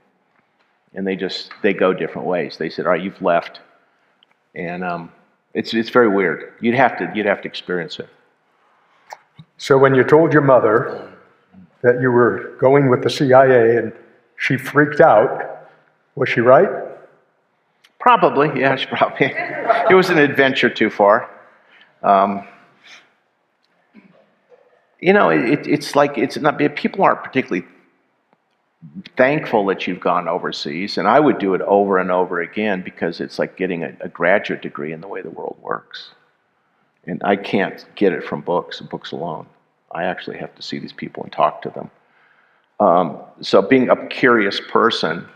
And they go different ways. They said, all right, you've left. And it's very weird. You'd have to experience it. So when you told your mother that you were going with the CIA and she freaked out, was she right? Probably, yeah, she probably. It was an adventure too far. It's not, people aren't particularly thankful that you've gone overseas, and I would do it over and over again because it's like getting a graduate degree in the way the world works. And I can't get it from books alone. I actually have to see these people and talk to them. So being a curious person,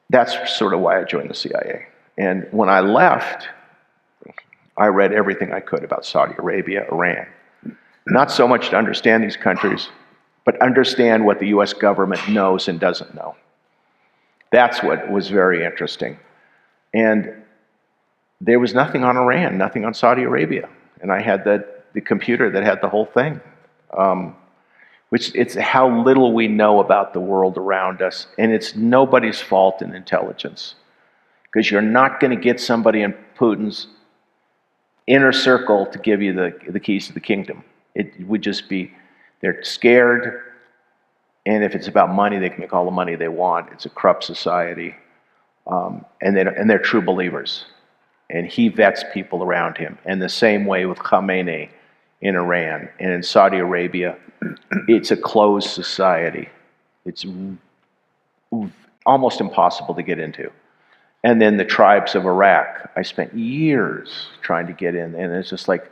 that's sort of why I joined the CIA. And when I left, I read everything I could about Saudi Arabia, Iran. Not so much to understand these countries, but understand what the US government knows and doesn't know. That's what was very interesting. And there was nothing on Iran, nothing on Saudi Arabia. And I had the computer that had the whole thing. Which it's how little we know about the world around us. And it's nobody's fault in intelligence. Because you're not going to get somebody in Putin's inner circle to give you the keys to the kingdom. It would just be, they're scared, and if it's about money, they can make all the money they want. It's a corrupt society, and they're true believers. And he vets people around him. And the same way with Khamenei in Iran. And in Saudi Arabia, it's a closed society. It's almost impossible to get into. And then the tribes of Iraq, I spent years trying to get in, and it's just like,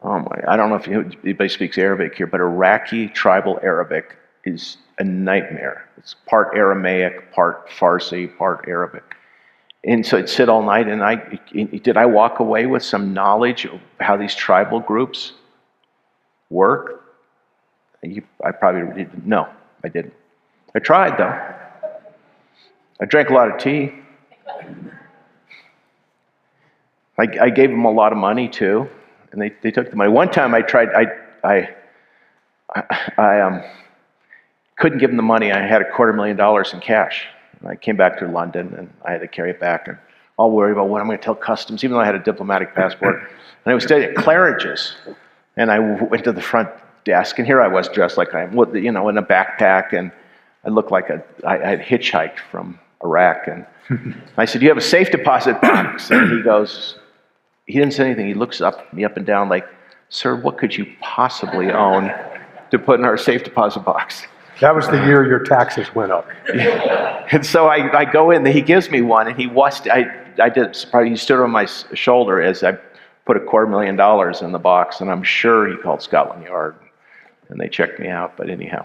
oh my, I don't know if anybody speaks Arabic here, but Iraqi tribal Arabic is a nightmare. It's part Aramaic, part Farsi, part Arabic. And so I'd sit all night, and did I walk away with some knowledge of how these tribal groups work? I probably didn't. No, I didn't. I tried, though. I drank a lot of tea. I gave them a lot of money, too. And they took the money. One time I tried, I couldn't give them the money. I had $250,000 in cash. And I came back to London, and I had to carry it back, and all worried about what I'm going to tell customs, even though I had a diplomatic passport. And I was staying at Claridge's, and I went to the front desk, and here I was dressed like I am, in a backpack, and I looked like I had hitchhiked from Iraq. And I said, "Do you have a safe deposit box?" And he didn't say anything. He looks me up and down like, "Sir, what could you possibly own to put in our safe deposit box?" That was the year your taxes went up. And so I go in, he gives me one, and he stood on my shoulder as I put $250,000 in the box, and I'm sure he called Scotland Yard, and they checked me out, but anyhow.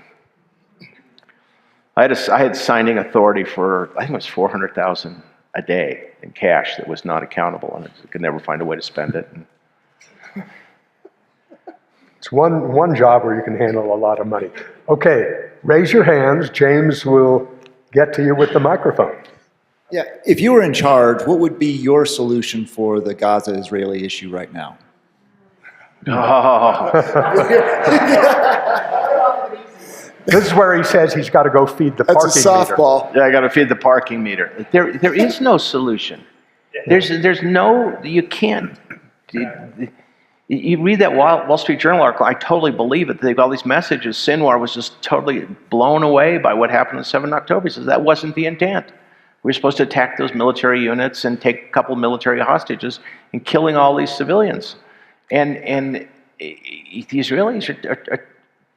I had signing authority for, I think it was $400,000 a day in cash that was not accountable, and I could never find a way to spend it. It's one job where you can handle a lot of money. Okay, raise your hands. James will get to you with the microphone. Yeah, if you were in charge, what would be your solution for the Gaza Israeli issue right now? Oh. This is where he says he's got to go feed the parking meter. That's a softball. Yeah, I got to feed the parking meter. There is no solution. There's no, you can't. You read that Wall Street Journal article, I totally believe it. They've got all these messages. Sinwar was just totally blown away by what happened on 7 October. He says that wasn't the intent. We were supposed to attack those military units and take a couple military hostages and killing all these civilians. And the Israelis are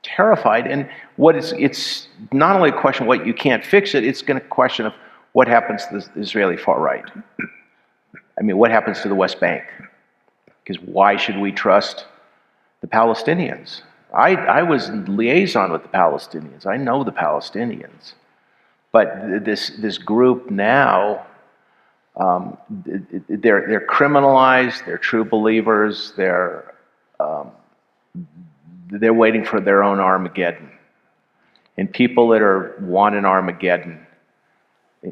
terrified. And it's not only a question of what you can't fix it, it's going to question of what happens to the Israeli far right. I mean, what happens to the West Bank? Because why should we trust the Palestinians? I was in liaison with the Palestinians. I know the Palestinians. But this group now, They're criminalized. They're true believers. They're waiting for their own Armageddon. And people that want an Armageddon,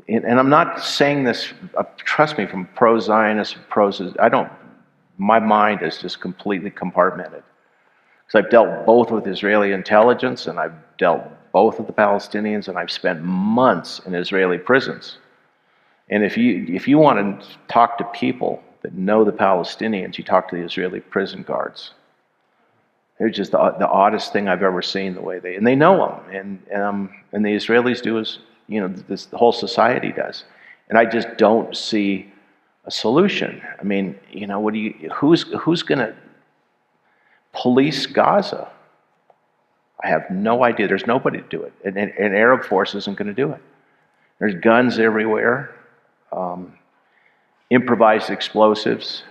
and I'm not saying this, trust me, from pro-Zionist, my mind is just completely compartmented. Because I've dealt both with Israeli intelligence, and I've dealt both with the Palestinians, and I've spent months in Israeli prisons. And if you want to talk to people that know the Palestinians, you talk to the Israeli prison guards. They're just the oddest thing I've ever seen. The way they know them, and the Israelis do as the whole society does. And I just don't see a solution. I mean, who's going to police Gaza? I have no idea. There's nobody to do it. An Arab force isn't going to do it. There's guns everywhere, improvised explosives.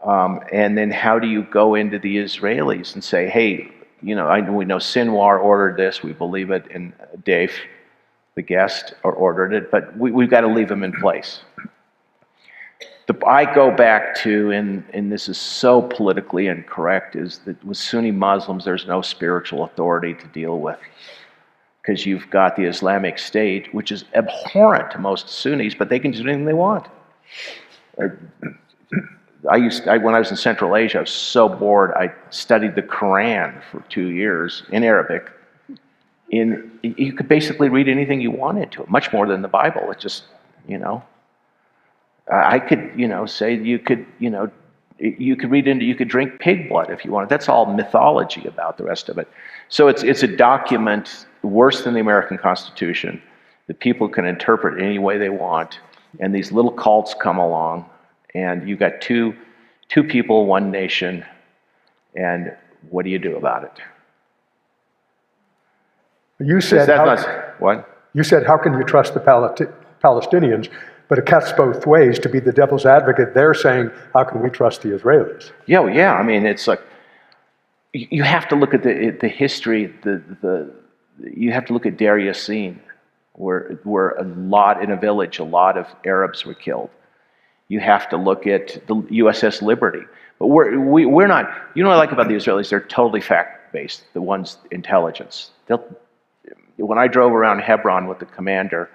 And then how do you go into the Israelis and say, hey, we know Sinwar ordered this, we believe it, and Dave, the guest, ordered it, but we've got to leave them in place. I go back to, and this is so politically incorrect, is that with Sunni Muslims, there's no spiritual authority to deal with. Because you've got the Islamic State, which is abhorrent to most Sunnis, but they can do anything they want. When I was in Central Asia, I was so bored, I studied the Quran for 2 years in Arabic. You could basically read anything you wanted to it, much more than the Bible. It's just, I could, say you could you could drink pig blood if you wanted. That's all mythology about the rest of it. So it's a document worse than the American Constitution that people can interpret any way they want, and these little cults come along, and you've got two people, one nation, and what do you do about it? You said, what? You said, how can you trust the Palestinians? But it cuts both ways. To be the devil's advocate, they're saying, how can we trust the Israelis? Yeah. I mean, it's like, you have to look at the history, you have to look at Deir Yassin, where in a village, a lot of Arabs were killed. You have to look at the USS Liberty. But we're not, what I like about the Israelis, they're totally fact-based, the ones, intelligence. When I drove around Hebron with the commander,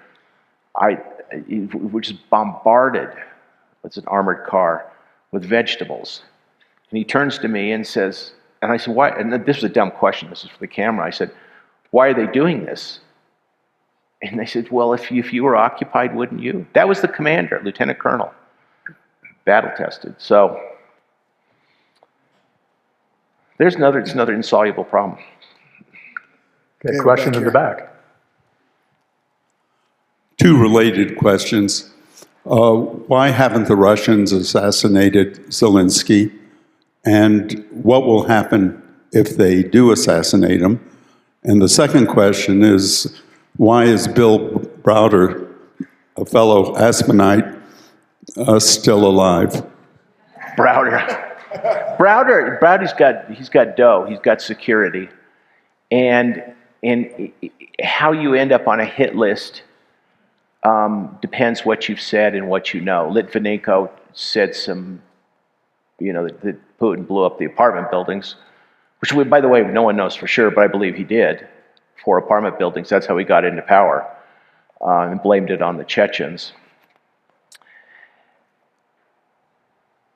we were just bombarded, it's an armored car, with vegetables. And he turns to me and says, and I said, why? And this was a dumb question, this is for the camera. I said, why are they doing this? And they said, well, if you were occupied, wouldn't you? That was the commander, Lieutenant Colonel, battle tested. So it's another insoluble problem. Okay, question in the back. Two related questions. Why haven't the Russians assassinated Zelensky? And what will happen if they do assassinate him? And the second question is, why is Bill Browder, a fellow Aspenite, still alive? Browder's got dough, he's got security. And how you end up on a hit list depends what you've said and what you know. Litvinenko said that Putin blew up the apartment buildings, which, by the way, no one knows for sure, but I believe he did, 4 apartment buildings. That's how he got into power, and blamed it on the Chechens.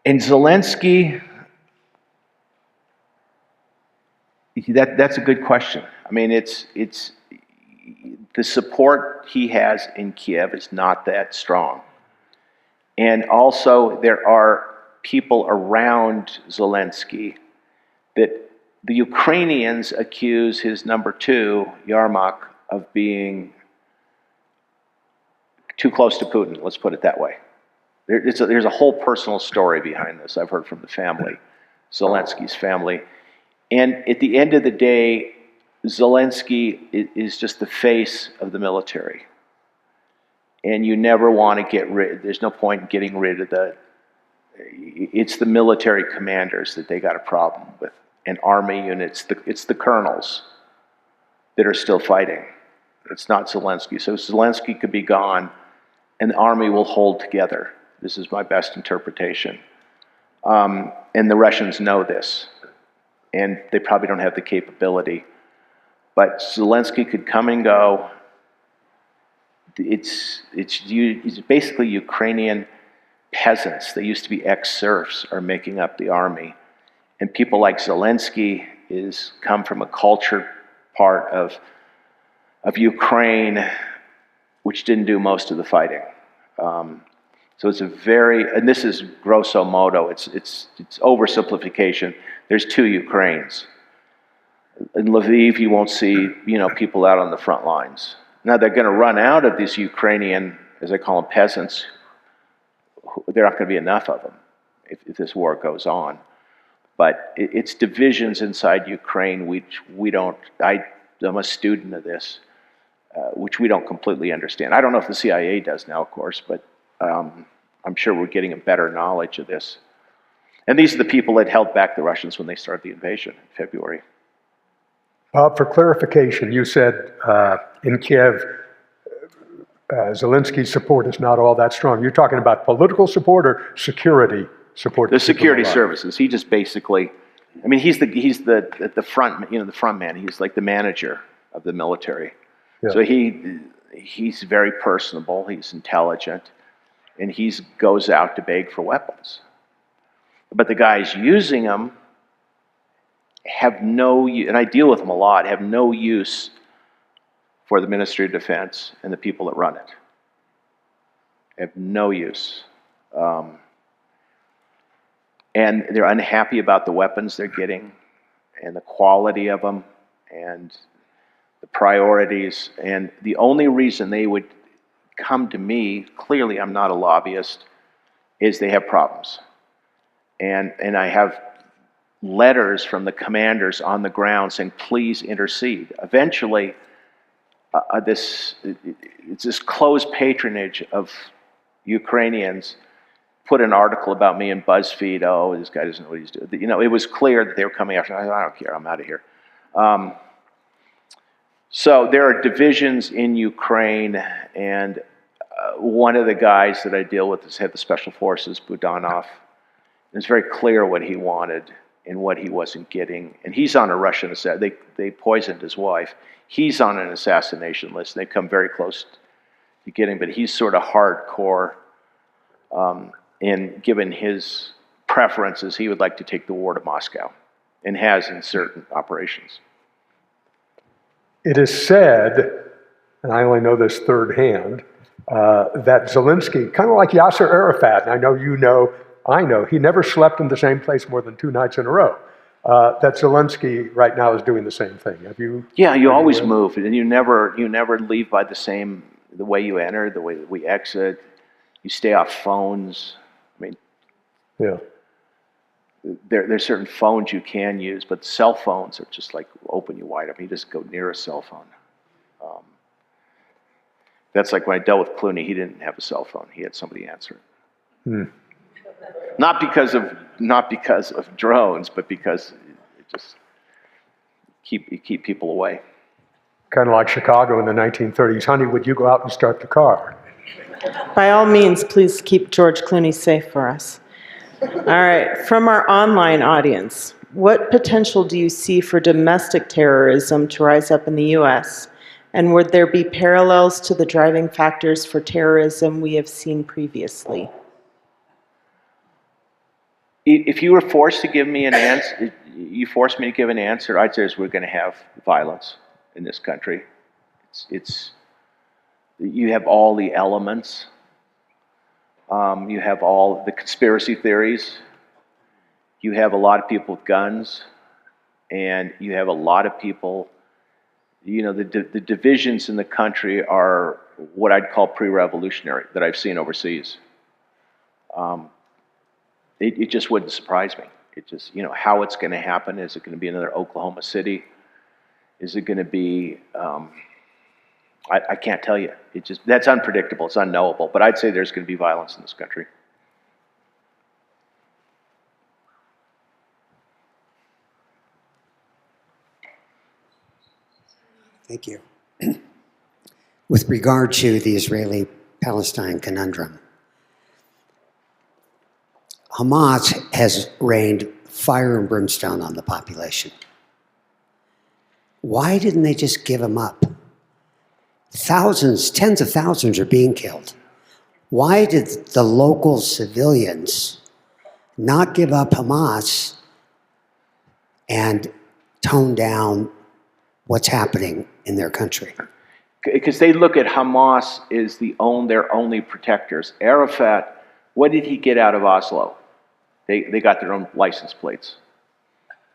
And Zelensky, that's a good question. I mean, it's the support he has in Kiev is not that strong. And also, there are people around Zelensky that the Ukrainians accuse his number 2, Yarmak, of being too close to Putin, let's put it that way. There's a whole personal story behind this, I've heard from the family, Zelensky's family. And at the end of the day, Zelensky is just the face of the military. And you never want to get rid, there's no point in getting rid of it's the military commanders that they got a problem with, and army units, it's the colonels that are still fighting. It's not Zelensky. So Zelensky could be gone, and the army will hold together. This is my best interpretation. And the Russians know this, and they probably don't have the capability. But Zelensky could come and go. It's basically Ukrainian peasants. They used to be ex-serfs are making up the army. And people like Zelensky come from a culture part of Ukraine which didn't do most of the fighting. So it's and this is grosso modo, it's oversimplification. There's two Ukraines. In Lviv, you won't see, people out on the front lines. Now they're going to run out of these Ukrainian, as I call them, peasants. There aren't going to be enough of them if this war goes on. But it's divisions inside Ukraine which I'm a student of this, which we don't completely understand. I don't know if the CIA does now, of course, but I'm sure we're getting a better knowledge of this. And these are the people that held back the Russians when they started the invasion in February. For clarification, you said in Kiev, Zelensky's support is not all that strong. You're talking about political support or security support? The security services. He just basically, he's the front, the front man. He's like the manager of the military. Yeah. So he's very personable. He's intelligent, and he goes out to beg for weapons. But the guys using them have no, and I deal with them a lot, have no use for the Ministry of Defense and the people that run it. Have no use. And they're unhappy about the weapons they're getting and the quality of them and the priorities. And the only reason they would come to me, clearly I'm not a lobbyist, is they have problems. And I have letters from the commanders on the ground saying, please intercede. Eventually, it's this closed patronage of Ukrainians put an article about me in BuzzFeed. Oh, this guy doesn't know what he's doing. It was clear that they were coming after me. I don't care, I'm out of here. So there are divisions in Ukraine, and one of the guys that I deal with is head of the Special Forces, Budanov. It's very clear what he wanted and what he wasn't getting. And he's on a Russian assassination. They poisoned his wife. He's on an assassination list. They've come very close to getting, but he's sort of hardcore. And given his preferences, he would like to take the war to Moscow, and has in certain operations. It is said, and I only know this third hand, that Zelensky, kind of like Yasser Arafat, and I know, he never slept in the same place more than 2 nights in a row. That Zelensky right now is doing the same thing. Have you? Yeah, you always move, and you never leave by the way you enter, the way that we exit. You stay off phones. Yeah. There's certain phones you can use, but cell phones are just like open you wide up. You just go near a cell phone. That's like when I dealt with Clooney. He didn't have a cell phone. He had somebody answer it. Not because of drones, but because it just keep people away. Kind of like Chicago in the 1930s. Honey, would you go out and start the car? By all means, please keep George Clooney safe for us. All right, from our online audience, what potential do you see for domestic terrorism to rise up in the U.S.? And would there be parallels to the driving factors for terrorism we have seen previously? If you were forced to give me an answer, you forced me to give an answer, I'd say we're going to have violence in this country. You have all the elements. You have all the conspiracy theories. You have a lot of people with guns, and you have a lot of people. The divisions in the country are what I'd call pre-revolutionary that I've seen overseas. It just wouldn't surprise me. It just, how it's going to happen. Is it going to be another Oklahoma City? Is it going to be? I can't tell you. That's unpredictable. It's unknowable. But I'd say there's going to be violence in this country. Thank you. With regard to the Israeli Palestine conundrum. Hamas has rained fire and brimstone on the population. Why didn't they just give them up? Thousands, tens of thousands are being killed. Why did the local civilians not give up Hamas and tone down what's happening in their country? Because they look at Hamas as their only protectors. Arafat, what did he get out of Oslo? They got their own license plates.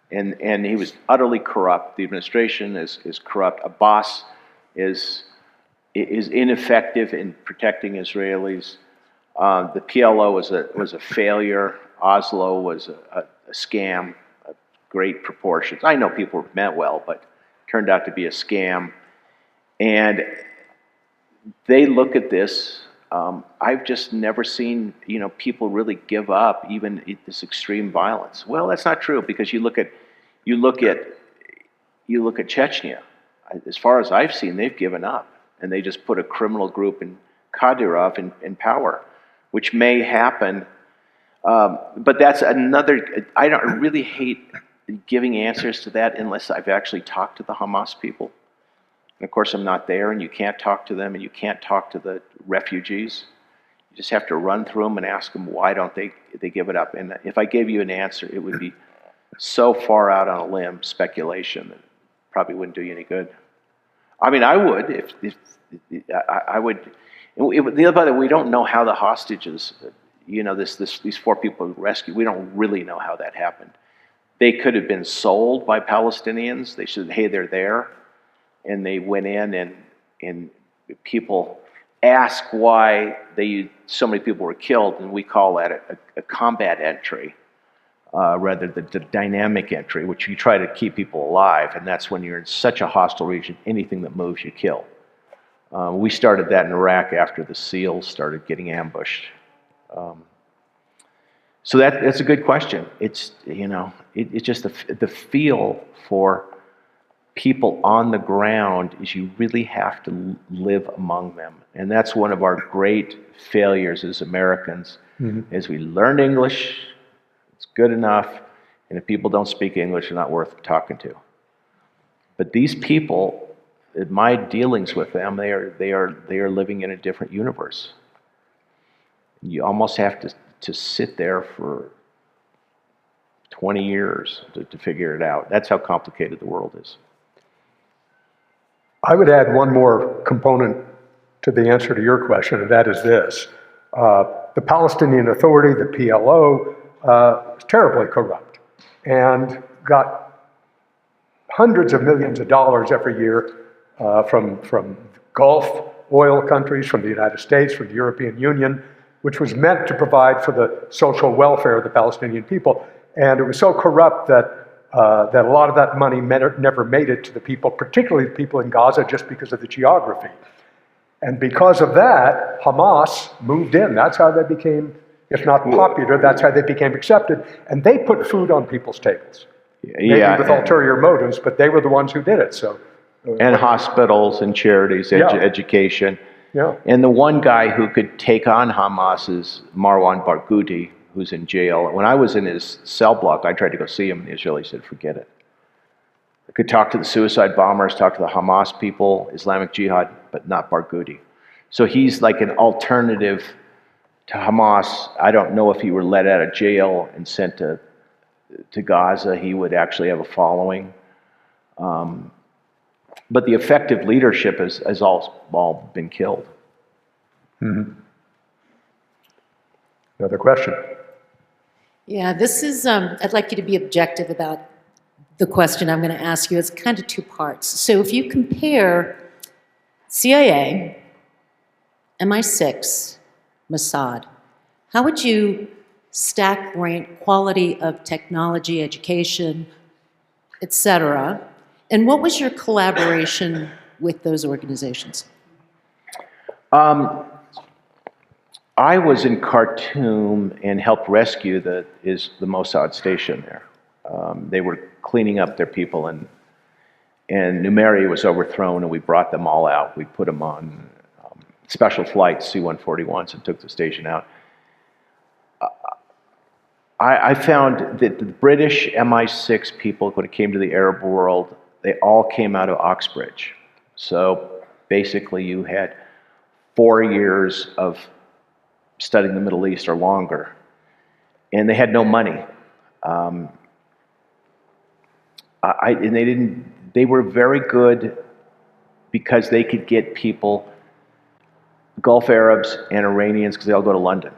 And he was utterly corrupt. The administration is corrupt. Abbas is ineffective in protecting Israelis. The PLO was a failure. Oslo was a scam, great proportions. I know people meant well, but turned out to be a scam. And they look at this. I've just never seen people really give up even this extreme violence. Well, that's not true, because you look at Chechnya. As far as I've seen, they've given up, and they just put a criminal group in Kadyrov in power, which may happen. But that's another. I really hate giving answers to that unless I've actually talked to the Hamas people. And of course, I'm not there, and you can't talk to them, and you can't talk to the refugees. You just have to run through them and ask them, why don't they give it up? And if I gave you an answer, it would be so far out on a limb, speculation, that probably wouldn't do you any good. I mean, I would, if I would. The other, by the way, we don't know how the hostages, these 4 people rescued, we don't really know how that happened. They could have been sold by Palestinians. They said, hey, they're there. And they went in, and people ask why so many people were killed, and we call that a combat entry, rather than the dynamic entry, which you try to keep people alive, and that's when you're in such a hostile region, anything that moves you kill. We started that in Iraq after the SEALs started getting ambushed. So that's a good question. It's it's just the feel for people on the ground is you really have to live among them. And that's one of our great failures as Americans, is we learned English, it's good enough, and if people don't speak English, they're not worth talking to. But these people, in my dealings with them, they are living in a different universe. You almost have to sit there for 20 years to figure it out. That's how complicated the world is. I would add one more component to the answer to your question, and that is this. The Palestinian Authority, the PLO, is terribly corrupt and got hundreds of millions of dollars every year from Gulf oil countries, from the United States, from the European Union, which was meant to provide for the social welfare of the Palestinian people. And it was so corrupt that a lot of that money never made it to the people, particularly the people in Gaza, just because of the geography. And because of that, Hamas moved in. That's how they became, if not popular, that's how they became accepted. And they put food on people's tables. Maybe with ulterior motives, but they were the ones who did it. So, and hospitals and charities, education. Yeah. And the one guy who could take on Hamas is Marwan Barghouti, who's in jail. When I was in his cell block, I tried to go see him, and the Israeli said, forget it. I could talk to the suicide bombers, talk to the Hamas people, Islamic Jihad, but not Barghouti. So he's like an alternative to Hamas. I don't know if he were let out of jail and sent to Gaza, he would actually have a following. But the effective leadership has all been killed. Mm-hmm. Another question? Yeah, this is, I'd like you to be objective about the question I'm going to ask you. It's kind of 2 parts. So if you compare CIA, MI6, Mossad, how would you stack rank quality of technology, education, etc., and what was your collaboration with those organizations? I was in Khartoum and helped rescue the Mossad station there. They were cleaning up their people, and Numeri was overthrown, and we brought them all out. We put them on special flights, C-141s, and took the station out. I found that the British MI6 people, when it came to the Arab world, they all came out of Oxbridge. So basically you had 4 years of studying the Middle East or longer. And they had no money. And they were very good because they could get people, Gulf Arabs and Iranians, because they all go to London.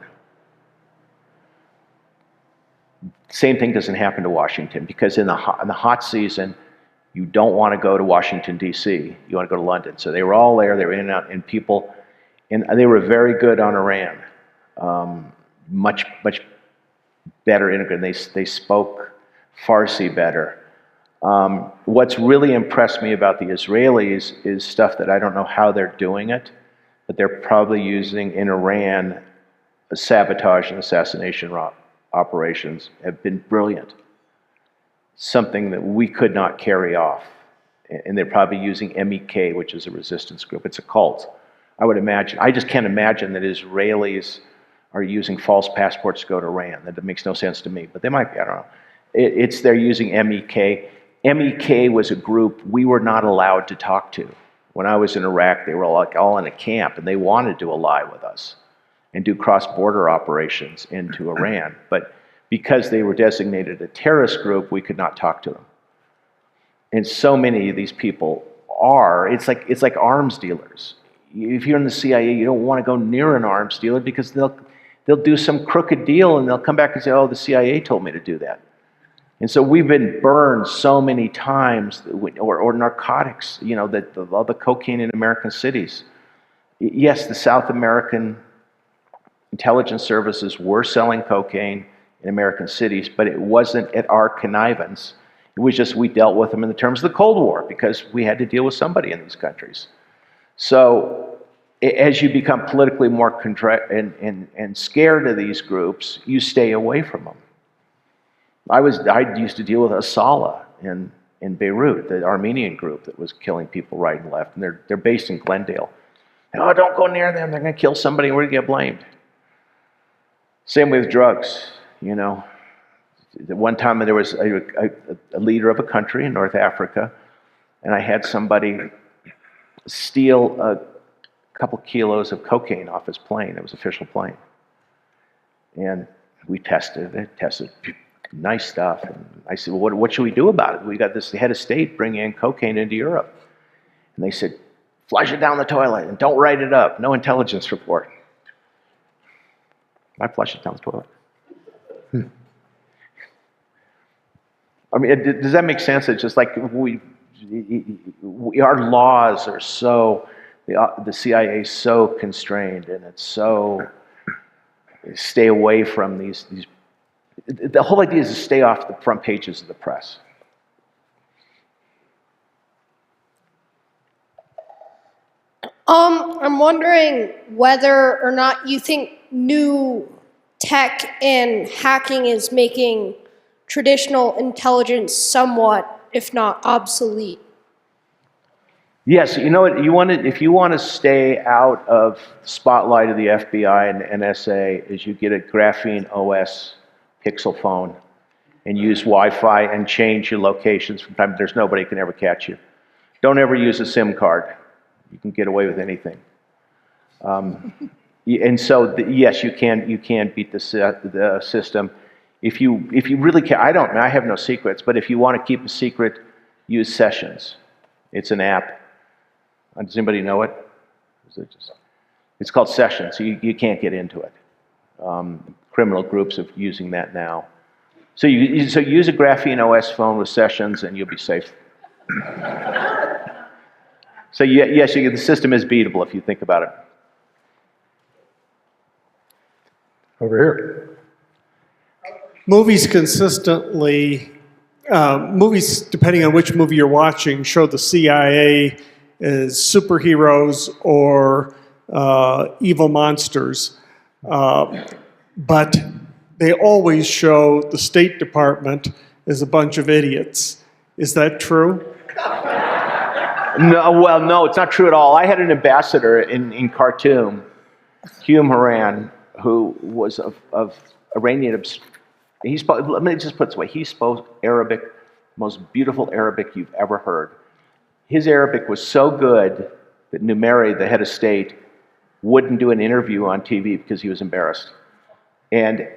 Same thing doesn't happen to Washington, because in the hot season, you don't want to go to Washington, D.C. You want to go to London. So they were all there, they were in and out, and they were very good on Iran. Much better integrated. They spoke Farsi better. What's really impressed me about the Israelis is stuff that I don't know how they're doing it, but they're probably using in Iran sabotage and assassination operations have been brilliant. Something that we could not carry off. And they're probably using MEK, which is a resistance group. It's a cult. I would imagine. I just can't imagine that Israelis are using false passports to go to Iran. That makes no sense to me, but they might be, I don't know. They're using MEK. MEK was a group we were not allowed to talk to. When I was in Iraq, they were all in a camp, and they wanted to ally with us and do cross-border operations into Iran. But because they were designated a terrorist group, we could not talk to them. And so many of these people it's like arms dealers. If you're in the CIA, you don't want to go near an arms dealer because they'll do some crooked deal and they'll come back and say, oh, the CIA told me to do that. And so we've been burned so many times, or narcotics, all the cocaine in American cities. Yes, the South American intelligence services were selling cocaine in American cities, but it wasn't at our connivance. It was just we dealt with them in the terms of the Cold War because we had to deal with somebody in these countries. So as you become politically more and scared of these groups, you stay away from them. I used to deal with Asala in Beirut, the Armenian group that was killing people right and left, and they're based in Glendale. Oh, don't go near them, they're going to kill somebody and we're going to get blamed. Same with drugs, One time there was a leader of a country in North Africa, and I had somebody steal a couple kilos of cocaine off his plane. It was an official plane. And we tested it, nice stuff. And I said, well, what should we do about it? We got this head of state bringing in cocaine into Europe. And they said, flush it down the toilet and don't write it up. No intelligence report. I flushed it down the toilet. I mean, does that make sense? It's just like our laws are so, the CIA is so constrained, and it's so, stay away from these. The whole idea is to stay off the front pages of the press. I'm wondering whether or not you think new tech and hacking is making traditional intelligence somewhat, if not obsolete. Yes, you know what, if you want to stay out of the spotlight of the FBI and NSA, is you get a graphene OS Pixel phone and use Wi-Fi and change your locations from time. There's nobody who can ever catch you. Don't ever use a SIM card. You can get away with anything. And so, yes, you can beat the system. If you really can, I have no secrets, but if you want to keep a secret, use Sessions. It's an app. Does anybody know it? It's called Sessions, so you can't get into it. Criminal groups are using that now. So so use a graphene OS phone with Sessions and you'll be safe. So yes, the system is beatable if you think about it. Over here. Movies consistently, movies, depending on which movie you're watching, show the CIA as superheroes or evil monsters. But they always show the State Department as a bunch of idiots. Is that true? No, well, no, it's not true at all. I had an ambassador in Khartoum, Hume Haran, who was of Iranian. Let me just put it this way: he spoke Arabic, most beautiful Arabic you've ever heard. His Arabic was so good that Numeri, the head of state, wouldn't do an interview on TV because he was embarrassed. And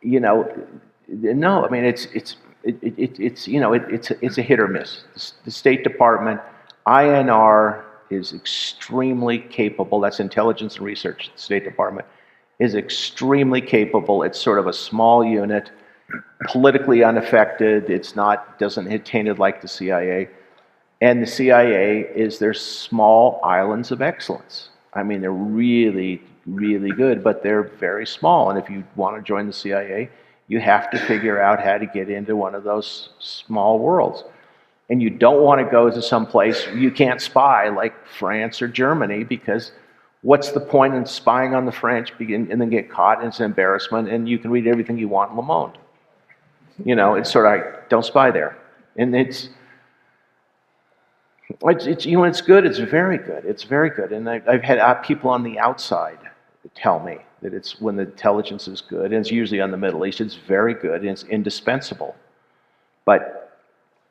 no, I mean it's a hit or miss. The State Department, INR is extremely capable. That's Intelligence and Research. The State Department is extremely capable. It's sort of a small unit, politically unaffected. Doesn't hit tainted like the CIA. And the CIA is their small islands of excellence. I mean, they're really, really good, but they're very small. And if you want to join the CIA, you have to figure out how to get into one of those small worlds. And you don't want to go to some place you can't spy, like France or Germany, because what's the point in spying on the French and then get caught, and it's an embarrassment, and you can read everything you want in Le Monde. It's sort of like, don't spy there. And it's good, it's very good, it's very good. And I've had people on the outside tell me that it's when the intelligence is good, and it's usually on the Middle East, it's very good and it's indispensable. But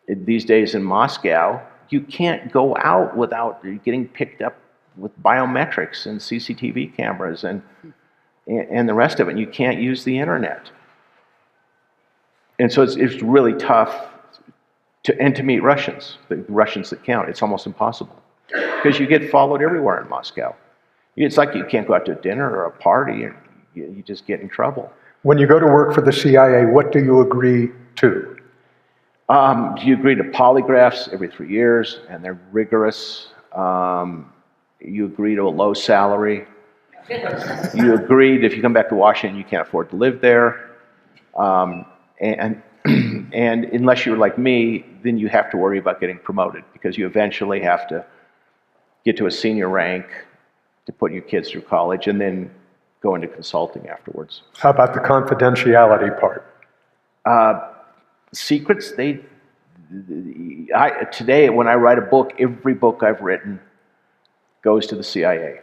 these days in Moscow, you can't go out without getting picked up with biometrics and CCTV cameras and the rest of it. You can't use the internet. And so it's really tough to meet Russians, the Russians that count. It's almost impossible because you get followed everywhere in Moscow. It's like you can't go out to dinner or a party, and you just get in trouble. When you go to work for the CIA, what do you agree to? You agree to polygraphs every 3 years, and they're rigorous. You agree to a low salary. You agree that if you come back to Washington, you can't afford to live there. And unless you're like me, then you have to worry about getting promoted because you eventually have to get to a senior rank to put your kids through college and then go into consulting afterwards. How about the confidentiality part? Secrets, today when I write a book, every book I've written goes to the CIA.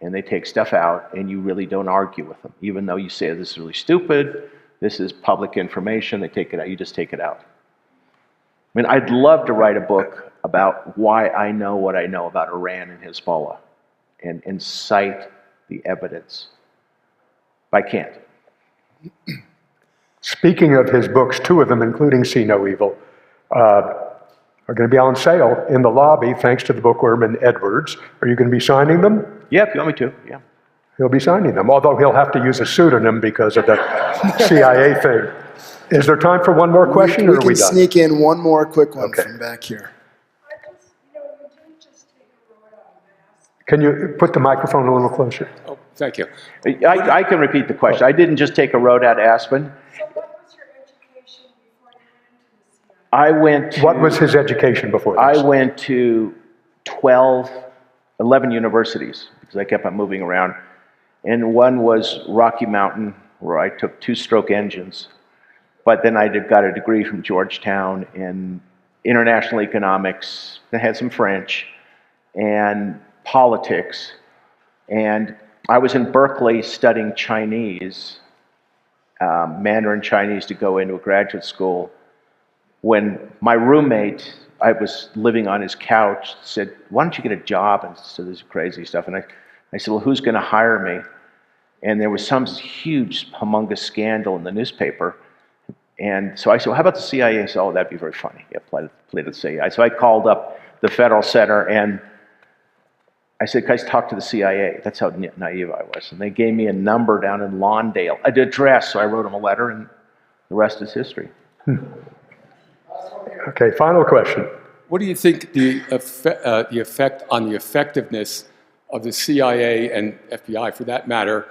And they take stuff out and you really don't argue with them. Even though you say this is really stupid, this is public information, they take it out, you just take it out. I mean, I'd love to write a book about why I know what I know about Iran and Hezbollah and cite the evidence. I can't. Speaking of his books, 2 of them, including See No Evil, are going to be on sale in the lobby thanks to the bookworm and Edwards. Are you going to be signing them? Yeah, if you want me to, yeah. He'll be signing them, although he'll have to use a pseudonym because of the CIA thing. Is there time for one more question, or are we done? We can sneak in one more quick one from back here. Can you put the microphone a little closer? Oh, thank you. I can repeat the question. I didn't just take a road out of Aspen. So what was your education before you went into the CIA? What was his education before this? I went to 11 universities because I kept on moving around. And one was Rocky Mountain, where I took 2-stroke engines. But then I got a degree from Georgetown in international economics. I had some French and politics. And I was in Berkeley studying Chinese, Mandarin Chinese, to go into a graduate school. When my roommate, I was living on his couch, said, "Why don't you get a job?" And so this crazy stuff. And I said, "Well, who's going to hire me?" And there was some huge, humongous scandal in the newspaper. And so I said, "Well, how about the CIA?" He said, "Oh, that'd be very funny." Yeah, play to the CIA. So I called up the Federal Center and I said, "Guys, talk to the CIA." That's how naive I was. And they gave me a number down in Lawndale, an address. So I wrote them a letter, and the rest is history. Okay, final question. What do you think the effect on the effectiveness of the CIA and FBI, for that matter,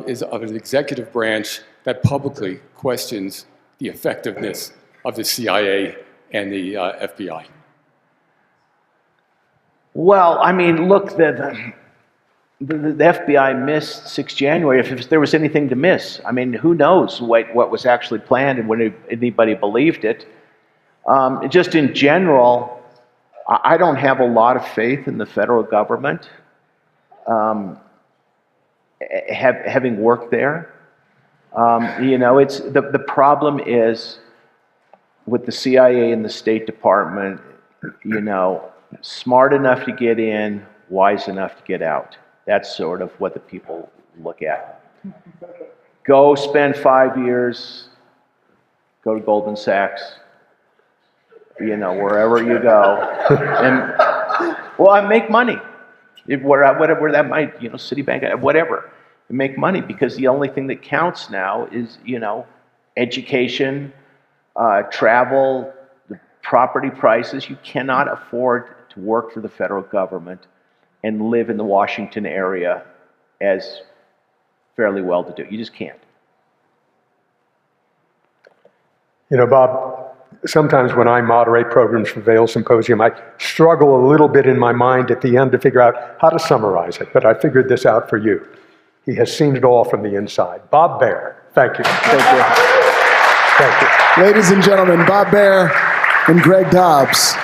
is of an executive branch that publicly questions the effectiveness of the CIA and the FBI? Well, I mean, look, the FBI missed 6 January if there was anything to miss. I mean, who knows what was actually planned and when anybody believed it. Just in general, I don't have a lot of faith in the federal government, having worked there. It's the problem is with the CIA and the State Department, smart enough to get in, wise enough to get out. That's sort of what the people look at. Go spend 5 years, go to Goldman Sachs, wherever you go, and I make money. Whatever that might, Citibank, whatever. You make money because the only thing that counts now is, education, travel, the property prices. You cannot afford to work for the federal government and live in the Washington area as fairly well-to-do. You just can't. Bob, sometimes when I moderate programs for Vail Symposium, I struggle a little bit in my mind at the end to figure out how to summarize it, but I figured this out for you. He has seen it all from the inside. Bob Baer, thank you. Thank you. Thank you. Ladies and gentlemen, Bob Baer and Greg Dobbs.